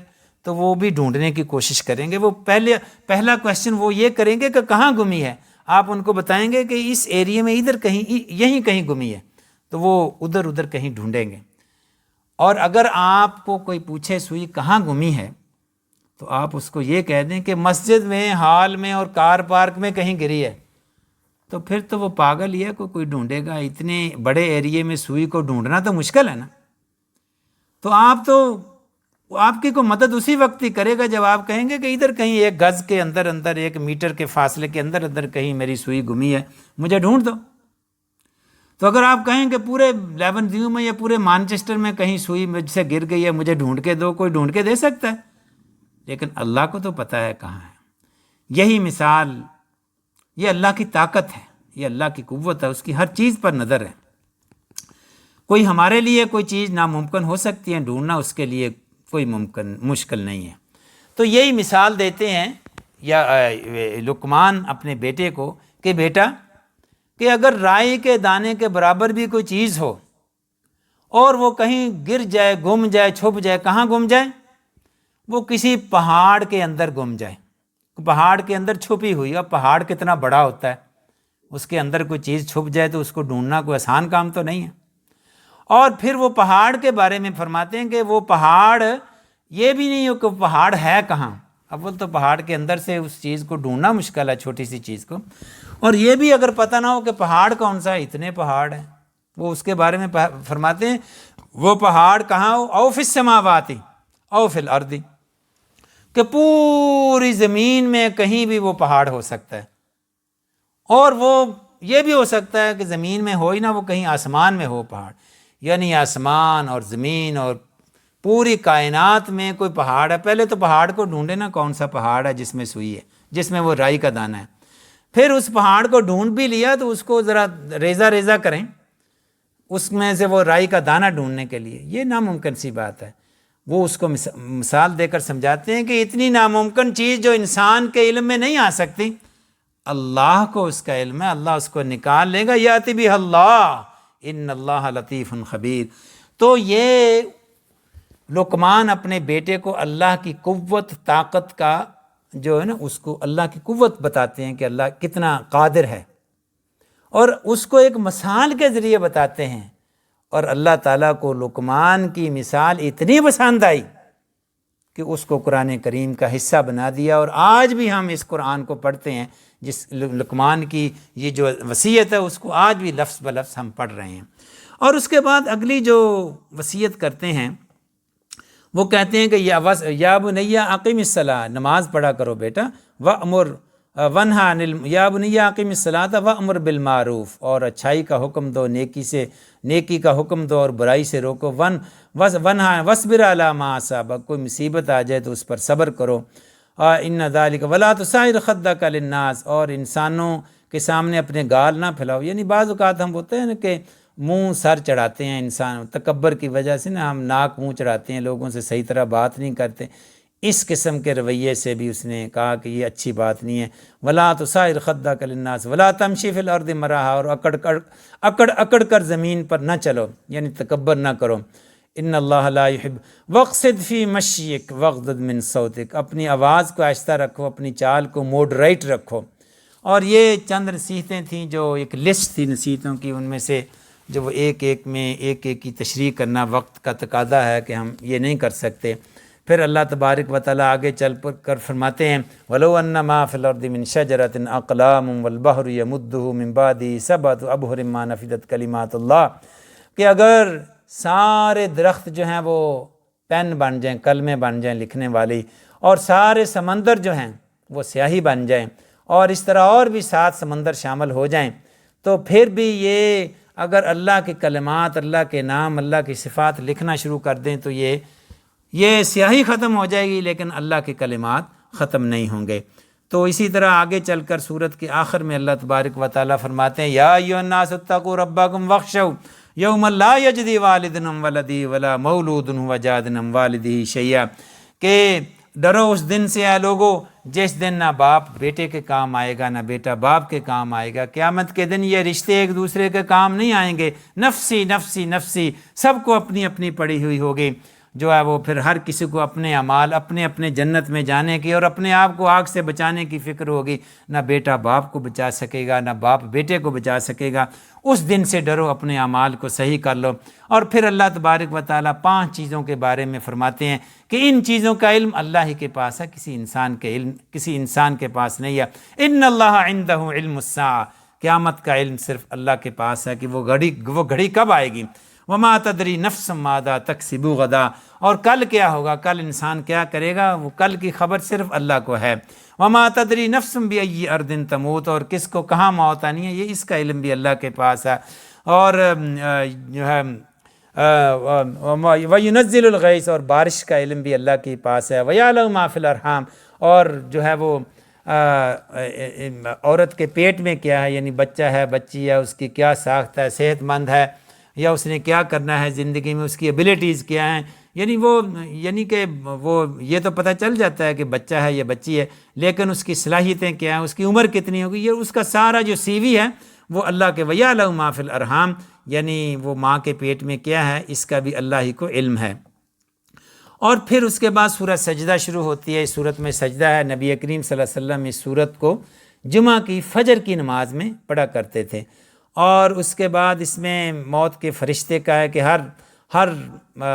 تو وہ بھی ڈھونڈنے کی کوشش کریں گے۔ وہ پہلا کویشچن وہ یہ کریں گے کہ کہاں گمی ہے، آپ ان کو بتائیں گے کہ اس ایریے میں ادھر کہیں، یہیں کہیں گمی ہے، تو وہ ادھر ادھر کہیں ڈھونڈیں گے۔ اور اگر آپ کو کوئی پوچھے سوئی کہاں گمی ہے تو آپ اس کو یہ کہہ دیں کہ مسجد میں، ہال میں اور کار پارک میں کہیں گری ہے، تو پھر تو وہ پاگل ہی ہے، کوئی ڈھونڈے گا؟ اتنے بڑے ایریے میں سوئی کو ڈھونڈنا تو مشکل ہے نا۔ تو آپ کی کو مدد اسی وقت ہی کرے گا جب آپ کہیں گے کہ ادھر کہیں 1 گز کے اندر اندر، 1 میٹر کے فاصلے کے اندر اندر کہیں میری سوئی گمی ہے، مجھے ڈھونڈ دو۔ تو اگر آپ کہیں کہ پورے لیونزیو میں یا پورے مانچسٹر میں کہیں سوئی مجھ سے گر گئی ہے، مجھے ڈھونڈ کے دو، کوئی ڈھونڈ کے دے سکتا ہے، لیکن اللہ کو تو پتہ ہے کہاں ہے۔ یہی مثال، یہ اللہ کی طاقت ہے، یہ اللہ کی قوت ہے، اس کی ہر چیز پر نظر ہے۔ کوئی ہمارے لیے کوئی چیز ناممکن ہو سکتی ہے، ڈھونڈنا اس کے لیے کوئی مشکل نہیں ہے۔ تو یہی مثال دیتے ہیں یا لقمان اپنے بیٹے کو کہ بیٹا، کہ اگر رائی کے دانے کے برابر بھی کوئی چیز ہو اور وہ کہیں گر جائے، گم جائے، چھپ جائے، کہاں گم جائے؟ وہ کسی پہاڑ کے اندر گم جائے، پہاڑ کے اندر چھپی ہوئی، اور پہاڑ کتنا بڑا ہوتا ہے، اس کے اندر کوئی چیز چھپ جائے تو اس کو ڈھونڈنا کوئی آسان کام تو نہیں ہے۔ اور پھر وہ پہاڑ کے بارے میں فرماتے ہیں کہ وہ پہاڑ، یہ بھی نہیں ہو کہ پہاڑ ہے کہاں، اول تو پہاڑ کے اندر سے اس چیز کو ڈھونڈنا مشکل ہے، چھوٹی سی چیز کو، اور یہ بھی اگر پتہ نہ ہو کہ پہاڑ کون سا ہے، اتنے پہاڑ ہیں، وہ اس کے بارے میں فرماتے ہیں وہ پہاڑ کہاں ہو، او فی السماوات او فی الارض، کہ پوری زمین میں کہیں بھی وہ پہاڑ ہو سکتا ہے، اور وہ یہ بھی ہو سکتا ہے کہ زمین میں ہو ہی نہ، وہ کہیں آسمان میں ہو پہاڑ، یعنی آسمان اور زمین اور پوری کائنات میں کوئی پہاڑ ہے۔ پہلے تو پہاڑ کو ڈھونڈے نا، کون سا پہاڑ ہے جس میں سوئی ہے، جس میں وہ رائی کا دانہ ہے۔ پھر اس پہاڑ کو ڈھونڈ بھی لیا تو اس کو ذرا ریزہ ریزہ کریں، اس میں سے وہ رائی کا دانہ ڈھونڈنے کے لیے، یہ ناممکن سی بات ہے۔ وہ اس کو مثال دے کر سمجھاتے ہیں کہ اتنی ناممکن چیز جو انسان کے علم میں نہیں آ سکتی، اللہ کو اس کا علم ہے، اللہ اس کو نکال لے گا، یاتی بہ اللہ ان اللہ لطیف خبیر۔ تو یہ لقمان اپنے بیٹے کو اللہ کی قوت، طاقت کا جو ہے نا، اس کو اللہ کی قوت بتاتے ہیں کہ اللہ کتنا قادر ہے، اور اس کو ایک مثال کے ذریعے بتاتے ہیں۔ اور اللہ تعالیٰ کو لقمان کی مثال اتنی پسند آئی کہ اس کو قرآن کریم کا حصہ بنا دیا، اور آج بھی ہم اس قرآن کو پڑھتے ہیں، جس لقمان کی یہ جو وصیت ہے اس کو آج بھی لفظ بلفظ ہم پڑھ رہے ہیں۔ اور اس کے بعد اگلی جو وصیت کرتے ہیں وہ کہتے ہیں کہ یا بنیا اقیم الصلاۃ، نماز پڑھا کرو بیٹا، وامر ونہا عن یا بنیا اقیم الصلاۃ وامر بالمعروف، اور اچھائی کا حکم دو، نیکی کا حکم دو اور برائی سے روکو، ونہا واصبر علی ما اصابک، کوئی مصیبت آ جائے تو اس پر صبر کرو، ان ذالک ولا تصعر خدک للناس، اور انسانوں کے سامنے اپنے گال نہ پھیلاؤ۔ یعنی بعض اوقات ہم ہوتے ہیں نا کہ منہ سر چڑھاتے ہیں، انسان تکبر کی وجہ سے نا ہم ناک منہ چڑھاتے ہیں، لوگوں سے صحیح طرح بات نہیں کرتے، اس قسم کے رویے سے بھی اس نے کہا کہ یہ اچھی بات نہیں ہے۔ ولا تصعر خدک للناس ولا تمشی فی الارض مرحا، اور اکڑ کر زمین پر نہ چلو، یعنی تکبر نہ کرو۔ ان اللہ لا یحب وقصد فی مشیک وغضض من صوتک، اپنی آواز کو آہستہ رکھو، اپنی چال کو موڈریٹ رکھو۔ اور یہ چند نصیحتیں تھیں، جو ایک لسٹ تھی نصیحتوں کی، ان میں سے جو وہ ایک ایک کی تشریح کرنا وقت کا تقاضا ہے کہ ہم یہ نہیں کر سکتے۔ پھر اللہ تبارک و تعالیٰ آگے چل کر فرماتے ہیں وَلَوْ أَنَّ مَا فِي الْأَرْضِ مِنْ شَجَرَةٍ أَقْلَامٌ وَالْبَحْرُ يَمُدُّهُ مِنْ بَعْدِهِ سَبْعَةُ أَبْحُرٍ مَا نَفِدَتْ كَلِمَاتُ اللَّهِ، کہ اگر سارے درخت جو ہیں وہ پین بن جائیں، کلمے بن جائیں لکھنے والی، اور سارے سمندر جو ہیں وہ سیاہی بن جائیں، اور اس طرح اور بھی 7 سمندر شامل ہو جائیں، تو پھر بھی یہ اگر اللہ کے کلمات، اللہ کے نام، اللہ کی صفات لکھنا شروع کر دیں تو یہ سیاہی ختم ہو جائے گی، لیکن اللہ کے کلمات ختم نہیں ہوں گے۔ تو اسی طرح آگے چل کر سورت کے آخر میں اللہ تبارک و تعالیٰ فرماتے ہیں یا ایھا الناس اتقوا ربکم واخشوا یوما لا یجزی والد عن ولدہ ولا مولود ھو جاز عن والدہ شیئا، کہ ڈرو اس دن سے اے لوگو جس دن نہ باپ بیٹے کے کام آئے گا، نہ بیٹا باپ کے کام آئے گا۔ قیامت کے دن یہ رشتے ایک دوسرے کے کام نہیں آئیں گے، نفسی نفسی نفسی، سب کو اپنی اپنی پڑی ہوئی ہوگی، جو ہے وہ پھر ہر کسی کو اپنے اعمال، اپنے اپنے جنت میں جانے کی اور اپنے آپ کو آگ سے بچانے کی فکر ہوگی۔ نہ بیٹا باپ کو بچا سکے گا، نہ باپ بیٹے کو بچا سکے گا۔ اس دن سے ڈرو، اپنے اعمال کو صحیح کر لو۔ اور پھر اللہ تبارک و تعالیٰ 5 چیزوں کے بارے میں فرماتے ہیں کہ ان چیزوں کا علم اللہ ہی کے پاس ہے، کسی انسان کے پاس نہیں ہے۔ ان اللہ عندہ علم الساعہ، قیامت کا علم صرف اللہ کے پاس ہے کہ وہ گھڑی کب آئے گی۔ وما تدری نفس ماذا تکسب غدا، اور کل کیا ہوگا، کل انسان کیا کرے گا، وہ کل کی خبر صرف اللہ کو ہے۔ وما تدری نفس بأی ارض تموت، اور کس کو کہاں موت آنی ہے، یہ اس کا علم بھی اللہ کے پاس ہے۔ اور جو ہے وینزل الغیث، اور بارش کا علم بھی اللہ کے پاس ہے۔ ویعلم ما فی الارحام، اور جو ہے وہ عورت کے پیٹ میں کیا ہے، یعنی بچہ ہے، بچی ہے، اس کی کیا ساخت ہے، صحت مند ہے یا اس نے کیا کرنا ہے زندگی میں، اس کی ایبلٹیز کیا ہیں، یعنی کہ وہ یہ تو پتہ چل جاتا ہے کہ بچہ ہے یا بچی ہے، لیکن اس کی صلاحیتیں کیا ہیں، اس کی عمر کتنی ہوگی، یہ اس کا سارا جو سی وی ہے وہ اللہ کے وَيَعْلَمُ مَا فِي الْأَرْحَامِ، یعنی وہ ماں کے پیٹ میں کیا ہے اس کا بھی اللہ ہی کو علم ہے۔ اور پھر اس کے بعد سورہ سجدہ شروع ہوتی ہے۔ اس سورت میں سجدہ ہے، نبی کریم صلی اللہ علیہ وسلم اس سورت کو جمعہ کی فجر کی نماز میں پڑھا کرتے تھے۔ اور اس کے بعد اس میں موت کے فرشتے کا ہے کہ ہر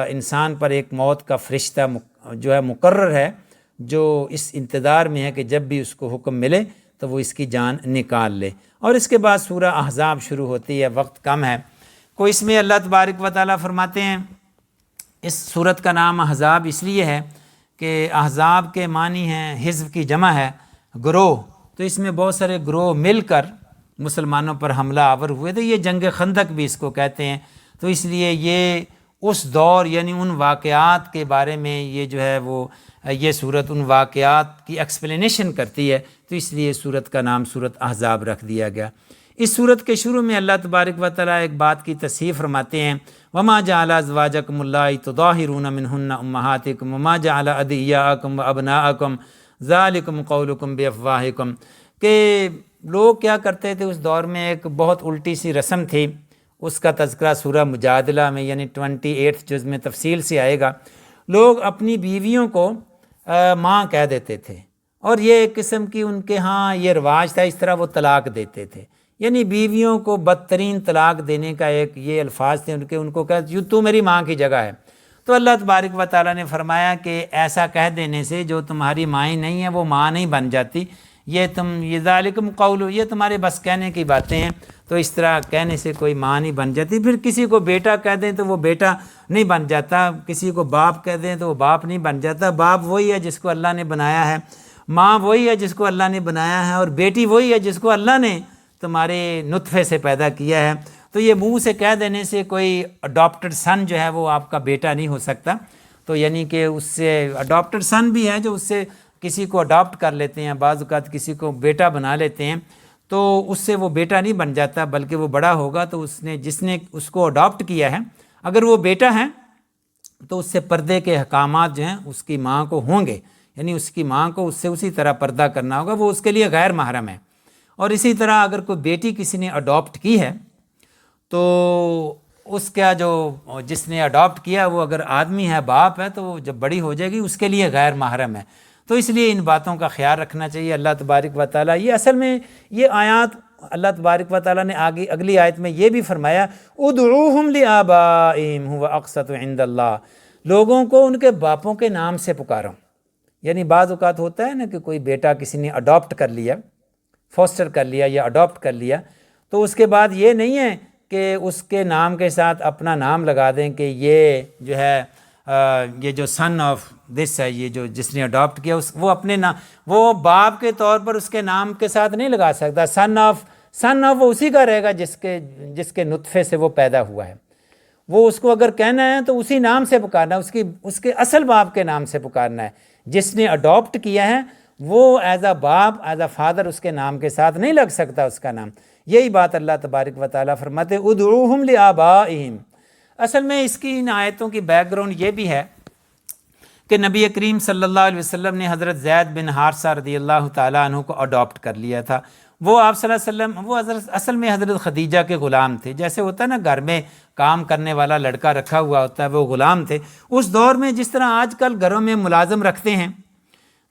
انسان پر ایک موت کا فرشتہ جو ہے مقرر ہے، جو اس انتظار میں ہے کہ جب بھی اس کو حکم ملے تو وہ اس کی جان نکال لے۔ اور اس کے بعد سورہ احزاب شروع ہوتی ہے، وقت کم ہے، کو اس میں اللہ تبارک و تعالیٰ فرماتے ہیں، اس سورت کا نام احزاب اس لیے ہے کہ احزاب کے معنی ہیں، حزب کی جمع ہے، گروہ، تو اس میں بہت سارے گروہ مل کر مسلمانوں پر حملہ آور ہوئے تھے، یہ جنگ خندق بھی اس کو کہتے ہیں۔ تو اس لیے یہ اس دور یعنی ان واقعات کے بارے میں یہ جو ہے وہ یہ سورت ان واقعات کی ایکسپلینیشن کرتی ہے، تو اس لیے سورت کا نام سورت احزاب رکھ دیا گیا۔ اس سورت کے شروع میں اللہ تبارک و تعالیٰ ایک بات کی تصحیح فرماتے ہیں، وما جعل ازواجکم اللہ تظاہرون منہن امہاتکم وما جعل ادعیاءکم وابناءکم ذالکم قولکم بافواہکم، کہ لوگ کیا کرتے تھے اس دور میں، ایک بہت الٹی سی رسم تھی، اس کا تذکرہ سورہ مجادلہ میں یعنی 28 جز میں تفصیل سے آئے گا۔ لوگ اپنی بیویوں کو ماں کہہ دیتے تھے، اور یہ ایک قسم کی ان کے ہاں یہ رواج تھا، اس طرح وہ طلاق دیتے تھے، یعنی بیویوں کو بدترین طلاق دینے کا ایک یہ الفاظ تھے ان کو کہا تو میری ماں کی جگہ ہے۔ تو اللہ تبارک و تعالیٰ نے فرمایا کہ ایسا کہہ دینے سے جو تمہاری مائیں نہیں ہیں وہ ماں نہیں بن جاتی، یہ ذالکم قول، یہ تمہارے بس کہنے کی باتیں ہیں، تو اس طرح کہنے سے کوئی ماں نہیں بن جاتی۔ پھر کسی کو بیٹا کہہ دیں تو وہ بیٹا نہیں بن جاتا، کسی کو باپ کہہ دیں تو وہ باپ نہیں بن جاتا۔ باپ وہی ہے جس کو اللہ نے بنایا ہے، ماں وہی ہے جس کو اللہ نے بنایا ہے، اور بیٹی وہی ہے جس کو اللہ نے تمہارے نطفے سے پیدا کیا ہے۔ تو یہ منہ سے کہہ دینے سے کوئی اڈاپٹڈ سن جو ہے وہ آپ کا بیٹا نہیں ہو سکتا، تو یعنی کہ اس سے اڈاپٹڈ سن بھی ہے جو اس سے کسی کو اڈاپٹ کر لیتے ہیں، بعض اوقات کسی کو بیٹا بنا لیتے ہیں، تو اس سے وہ بیٹا نہیں بن جاتا، بلکہ وہ بڑا ہوگا تو جس نے اس کو اڈاپٹ کیا ہے اگر وہ بیٹا ہے تو اس سے پردے کے احکامات جو ہیں اس کی ماں کو ہوں گے، یعنی اس کی ماں کو اس سے اسی طرح پردہ کرنا ہوگا، وہ اس کے لیے غیر محرم ہے۔ اور اسی طرح اگر کوئی بیٹی کسی نے اڈاپٹ کی ہے تو اس کا جو جس نے اڈاپٹ کیا وہ اگر آدمی ہے، باپ ہے، تو وہ جب بڑی ہو جائے گی اس کے لیے غیر محرم ہے۔ تو اس لیے ان باتوں کا خیال رکھنا چاہیے۔ اللہ تبارک و تعالیٰ، یہ اصل میں یہ آیات اللہ تبارک و تعالیٰ نے آگے اگلی آیت میں یہ بھی فرمایا، ادعوہم لآبائہم ھو اقسط عند اللہ، لوگوں کو ان کے باپوں کے نام سے پکارو۔ یعنی بعض اوقات ہوتا ہے نا کہ کوئی بیٹا کسی نے اڈاپٹ کر لیا، فوسٹر کر لیا یا اڈاپٹ کر لیا، تو اس کے بعد یہ نہیں ہے کہ اس کے نام کے ساتھ اپنا نام لگا دیں کہ یہ جو ہے یہ جو سن آف دس ہے، یہ جو جس نے اڈاپٹ کیا وہ اپنے نام، وہ باپ کے طور پر اس کے نام کے ساتھ نہیں لگا سکتا۔ سن آف وہ اسی کا رہے گا جس کے نطفے سے وہ پیدا ہوا ہے۔ وہ اس کو اگر کہنا ہے تو اسی نام سے پکارنا ہے، اس کے اصل باپ کے نام سے پکارنا ہے۔ جس نے اڈاپٹ کیا ہے وہ ایز اے باپ، ایز اے فادر اس کے نام کے ساتھ نہیں لگ سکتا اس کا نام۔ یہی بات اللہ تبارک و تعالیٰ فرماتے ادعوہم لآبائہم۔ اصل میں اس کی ان آیتوں کی بیک گراؤنڈ یہ بھی ہے کہ نبی کریم صلی اللہ علیہ وسلم نے حضرت زید بن حارثہ رضی اللہ تعالیٰ عنہ کو اڈاپٹ کر لیا تھا۔ وہ آپ صلی اللہ علیہ وسلم، وہ اصل میں حضرت خدیجہ کے غلام تھے۔ جیسے ہوتا ہے نا گھر میں کام کرنے والا لڑکا رکھا ہوا ہوتا ہے، وہ غلام تھے۔ اس دور میں جس طرح آج کل گھروں میں ملازم رکھتے ہیں،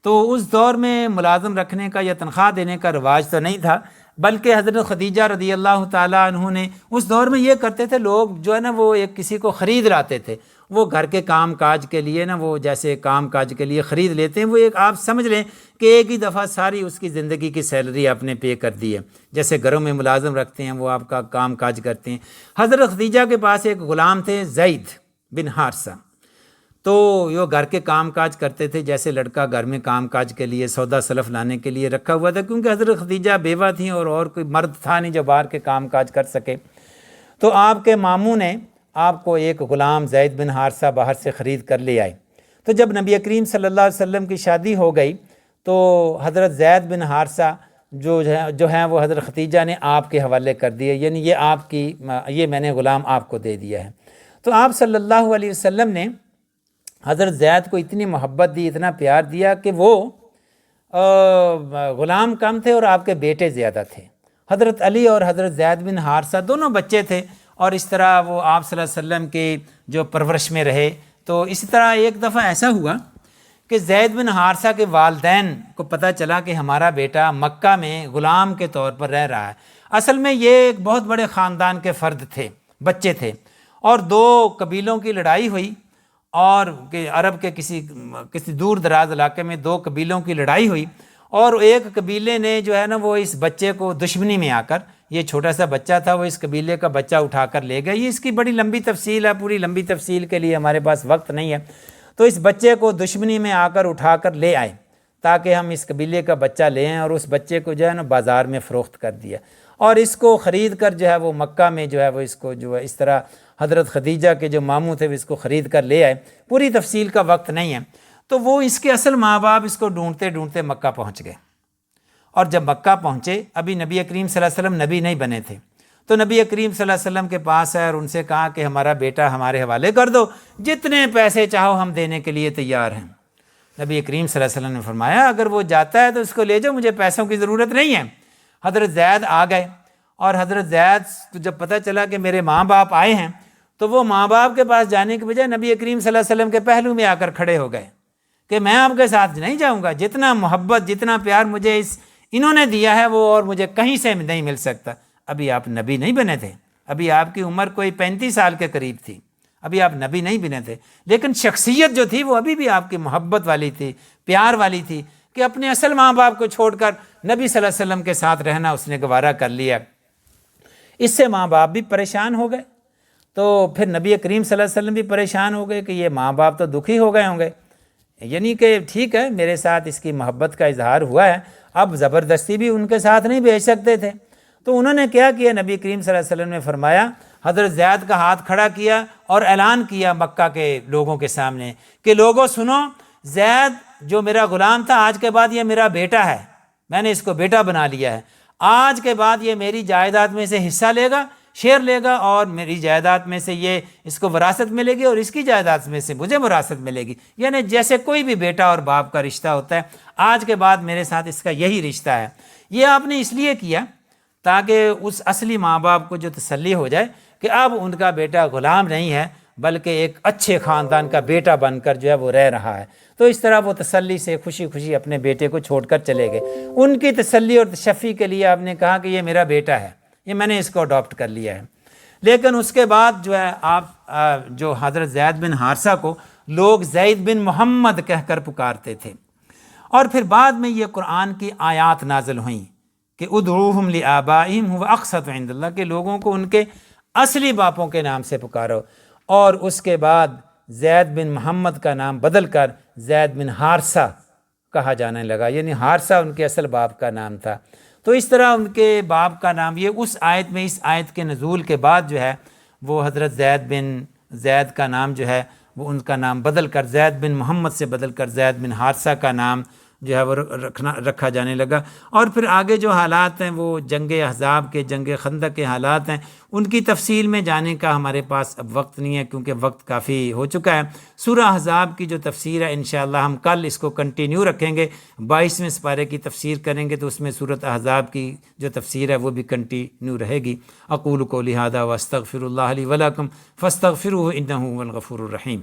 تو اس دور میں ملازم رکھنے کا یا تنخواہ دینے کا رواج تو نہیں تھا، بلکہ حضرت خدیجہ رضی اللہ تعالیٰ عنہ نے اس دور میں یہ کرتے تھے، لوگ جو ہے نا وہ ایک کسی کو خرید لاتے تھے، وہ گھر کے کام کاج کے لیے نا، وہ جیسے کام کاج کے لیے خرید لیتے ہیں، وہ ایک آپ سمجھ لیں کہ ایک ہی دفعہ ساری اس کی زندگی کی سیلری آپ نے پے کر دی ہے۔ جیسے گھروں میں ملازم رکھتے ہیں، وہ آپ کا کام کاج کرتے ہیں۔ حضرت خدیجہ کے پاس ایک غلام تھے زید بن حارثہ، تو یہ گھر کے کام کاج کرتے تھے، جیسے لڑکا گھر میں کام کاج کے لیے سودا سلف لانے کے لیے رکھا ہوا تھا، کیونکہ حضرت خدیجہ بیوہ تھیں اور کوئی مرد تھا نہیں جو باہر کے کام کاج کر سکے۔ تو آپ کے ماموں نے آپ کو ایک غلام زید بن حارثہ باہر سے خرید کر لے آئے۔ تو جب نبی کریم صلی اللہ علیہ وسلم کی شادی ہو گئی تو حضرت زید بن حارثہ جو ہیں وہ حضرت خدیجہ نے آپ کے حوالے کر دیے، یعنی یہ میں نے غلام آپ کو دے دیا ہے۔ تو آپ صلی اللہ علیہ وسلم نے حضرت زید کو اتنی محبت دی، اتنا پیار دیا کہ وہ غلام کم تھے اور آپ کے بیٹے زیادہ تھے۔ حضرت علی اور حضرت زید بن حارثہ دونوں بچے تھے، اور اس طرح وہ آپ صلی اللہ علیہ وسلم کے جو پرورش میں رہے۔ تو اسی طرح ایک دفعہ ایسا ہوا کہ زید بن حارثہ کے والدین کو پتہ چلا کہ ہمارا بیٹا مکہ میں غلام کے طور پر رہ رہا ہے۔ اصل میں یہ ایک بہت بڑے خاندان کے فرد تھے، بچے تھے، اور دو قبیلوں کی لڑائی ہوئی، اور کہ عرب کے کسی دور دراز علاقے میں دو قبیلوں کی لڑائی ہوئی، اور ایک قبیلے نے جو ہے نا وہ اس بچے کو دشمنی میں آ کر، یہ چھوٹا سا بچہ تھا، وہ اس قبیلے کا بچہ اٹھا کر لے گیا۔ یہ اس کی بڑی لمبی تفصیل ہے، پوری لمبی تفصیل کے لیے ہمارے پاس وقت نہیں ہے۔ تو اس بچے کو دشمنی میں آ کر اٹھا کر لے آئے تاکہ ہم اس قبیلے کا بچہ لے آئیں، اور اس بچے کو جو ہے نا بازار میں فروخت کر دیا، اور اس کو خرید کر جو ہے وہ مکہ میں جو ہے وہ اس کو جو ہے اس طرح حضرت خدیجہ کے جو ماموں تھے وہ اس کو خرید کر لے آئے۔ پوری تفصیل کا وقت نہیں ہے۔ تو وہ اس کے اصل ماں باپ اس کو ڈھونڈتے ڈھونڈتے مکہ پہنچ گئے، اور جب مکہ پہنچے ابھی نبی کریم صلی اللہ علیہ وسلم نبی نہیں بنے تھے، تو نبی کریم صلی اللہ علیہ وسلم کے پاس آئے اور ان سے کہا کہ ہمارا بیٹا ہمارے حوالے کر دو، جتنے پیسے چاہو ہم دینے کے لیے تیار ہیں۔ نبی کریم صلی اللہ علیہ وسلم نے فرمایا اگر وہ جاتا ہے تو اس کو لے جاؤ، مجھے پیسوں کی ضرورت نہیں ہے۔ حضرت زید آ گئے، اور حضرت زید کو جب پتہ چلا کہ میرے ماں باپ آئے ہیں، تو وہ ماں باپ کے پاس جانے کے بجائے نبی کریم صلی اللہ علیہ وسلم کے پہلو میں آ کر کھڑے ہو گئے کہ میں آپ کے ساتھ نہیں جاؤں گا، جتنا محبت جتنا پیار مجھے انہوں نے دیا ہے وہ اور مجھے کہیں سے نہیں مل سکتا۔ ابھی آپ نبی نہیں بنے تھے، ابھی آپ کی عمر کوئی 35 سال کے قریب تھی، ابھی آپ نبی نہیں بنے تھے، لیکن شخصیت جو تھی وہ ابھی بھی آپ کی محبت والی تھی، پیار والی تھی، کہ اپنے اصل ماں باپ کو چھوڑ کر نبی صلی اللہ علیہ وسلم کے ساتھ رہنا اس نے گوارا کر لیا۔ اس سے ماں باپ بھی پریشان ہو گئے، تو پھر نبی کریم صلی اللہ علیہ وسلم بھی پریشان ہو گئے کہ یہ ماں باپ تو دکھی ہو گئے ہوں گے، یعنی کہ ٹھیک ہے میرے ساتھ اس کی محبت کا اظہار ہوا ہے، اب زبردستی بھی ان کے ساتھ نہیں بھیج سکتے تھے۔ تو انہوں نے کیا کیا، نبی کریم صلی اللہ علیہ وسلم نے فرمایا، حضرت زید کا ہاتھ کھڑا کیا اور اعلان کیا مکہ کے لوگوں کے سامنے کہ لوگوں سنو، زید جو میرا غلام تھا آج کے بعد یہ میرا بیٹا ہے، میں نے اس کو بیٹا بنا لیا ہے، آج کے بعد یہ میری جائیداد میں سے حصہ لے گا، شیئر لے گا، اور میری جائیداد میں سے یہ اس کو وراثت ملے گی، اور اس کی جائیداد میں سے مجھے وراثت ملے گی، یعنی جیسے کوئی بھی بیٹا اور باپ کا رشتہ ہوتا ہے، آج کے بعد میرے ساتھ اس کا یہی رشتہ ہے۔ یہ آپ نے اس لیے کیا تاکہ اس اصلی ماں باپ کو جو تسلی ہو جائے کہ اب ان کا بیٹا غلام نہیں ہے بلکہ ایک اچھے خاندان کا بیٹا بن کر جو ہے وہ رہ رہا ہے۔ تو اس طرح وہ تسلی سے خوشی خوشی اپنے بیٹے کو چھوڑ کر چلے گئے۔ ان کی تسلی اور تشفی کے لیے آپ نے کہا کہ یہ میرا بیٹا ہے، یہ میں نے اس کو اڈاپٹ کر لیا ہے۔ لیکن اس کے بعد جو ہے آپ جو حضرت زید بن حارثہ کو لوگ زید بن محمد کہہ کر پکارتے تھے، اور پھر بعد میں یہ قرآن کی آیات نازل ہوئیں کہ ادعوہم لآبائہم هو اقسط عند اللہ، کہ لوگوں کو ان کے اصلی باپوں کے نام سے پکارو، اور اس کے بعد زید بن محمد کا نام بدل کر زید بن حارثہ کہا جانے لگا، یعنی حارثہ ان کے اصل باپ کا نام تھا۔ تو اس طرح ان کے باپ کا نام یہ اس آیت میں، اس آیت کے نزول کے بعد جو ہے وہ حضرت زید کا نام جو ہے وہ ان کا نام بدل کر زید بن محمد سے بدل کر زید بن حارثہ کا نام جو ہے وہ رکھا جانے لگا۔ اور پھر آگے جو حالات ہیں وہ جنگ احزاب کے، جنگ خندق کے حالات ہیں، ان کی تفصیل میں جانے کا ہمارے پاس اب وقت نہیں ہے کیونکہ وقت کافی ہو چکا ہے۔ سورہ احزاب کی جو تفسیر ہے انشاءاللہ ہم کل اس کو کنٹینیو رکھیں گے، 22ویں سپارے کی تفسیر کریں گے تو اس میں سورۃ احزاب کی جو تفسیر ہے وہ بھی کنٹینیو رہے گی۔ اقول قولی ھذا واستغفر اللہ لی ولکم فاستغفروہ انہ هو الغفور الرحیم۔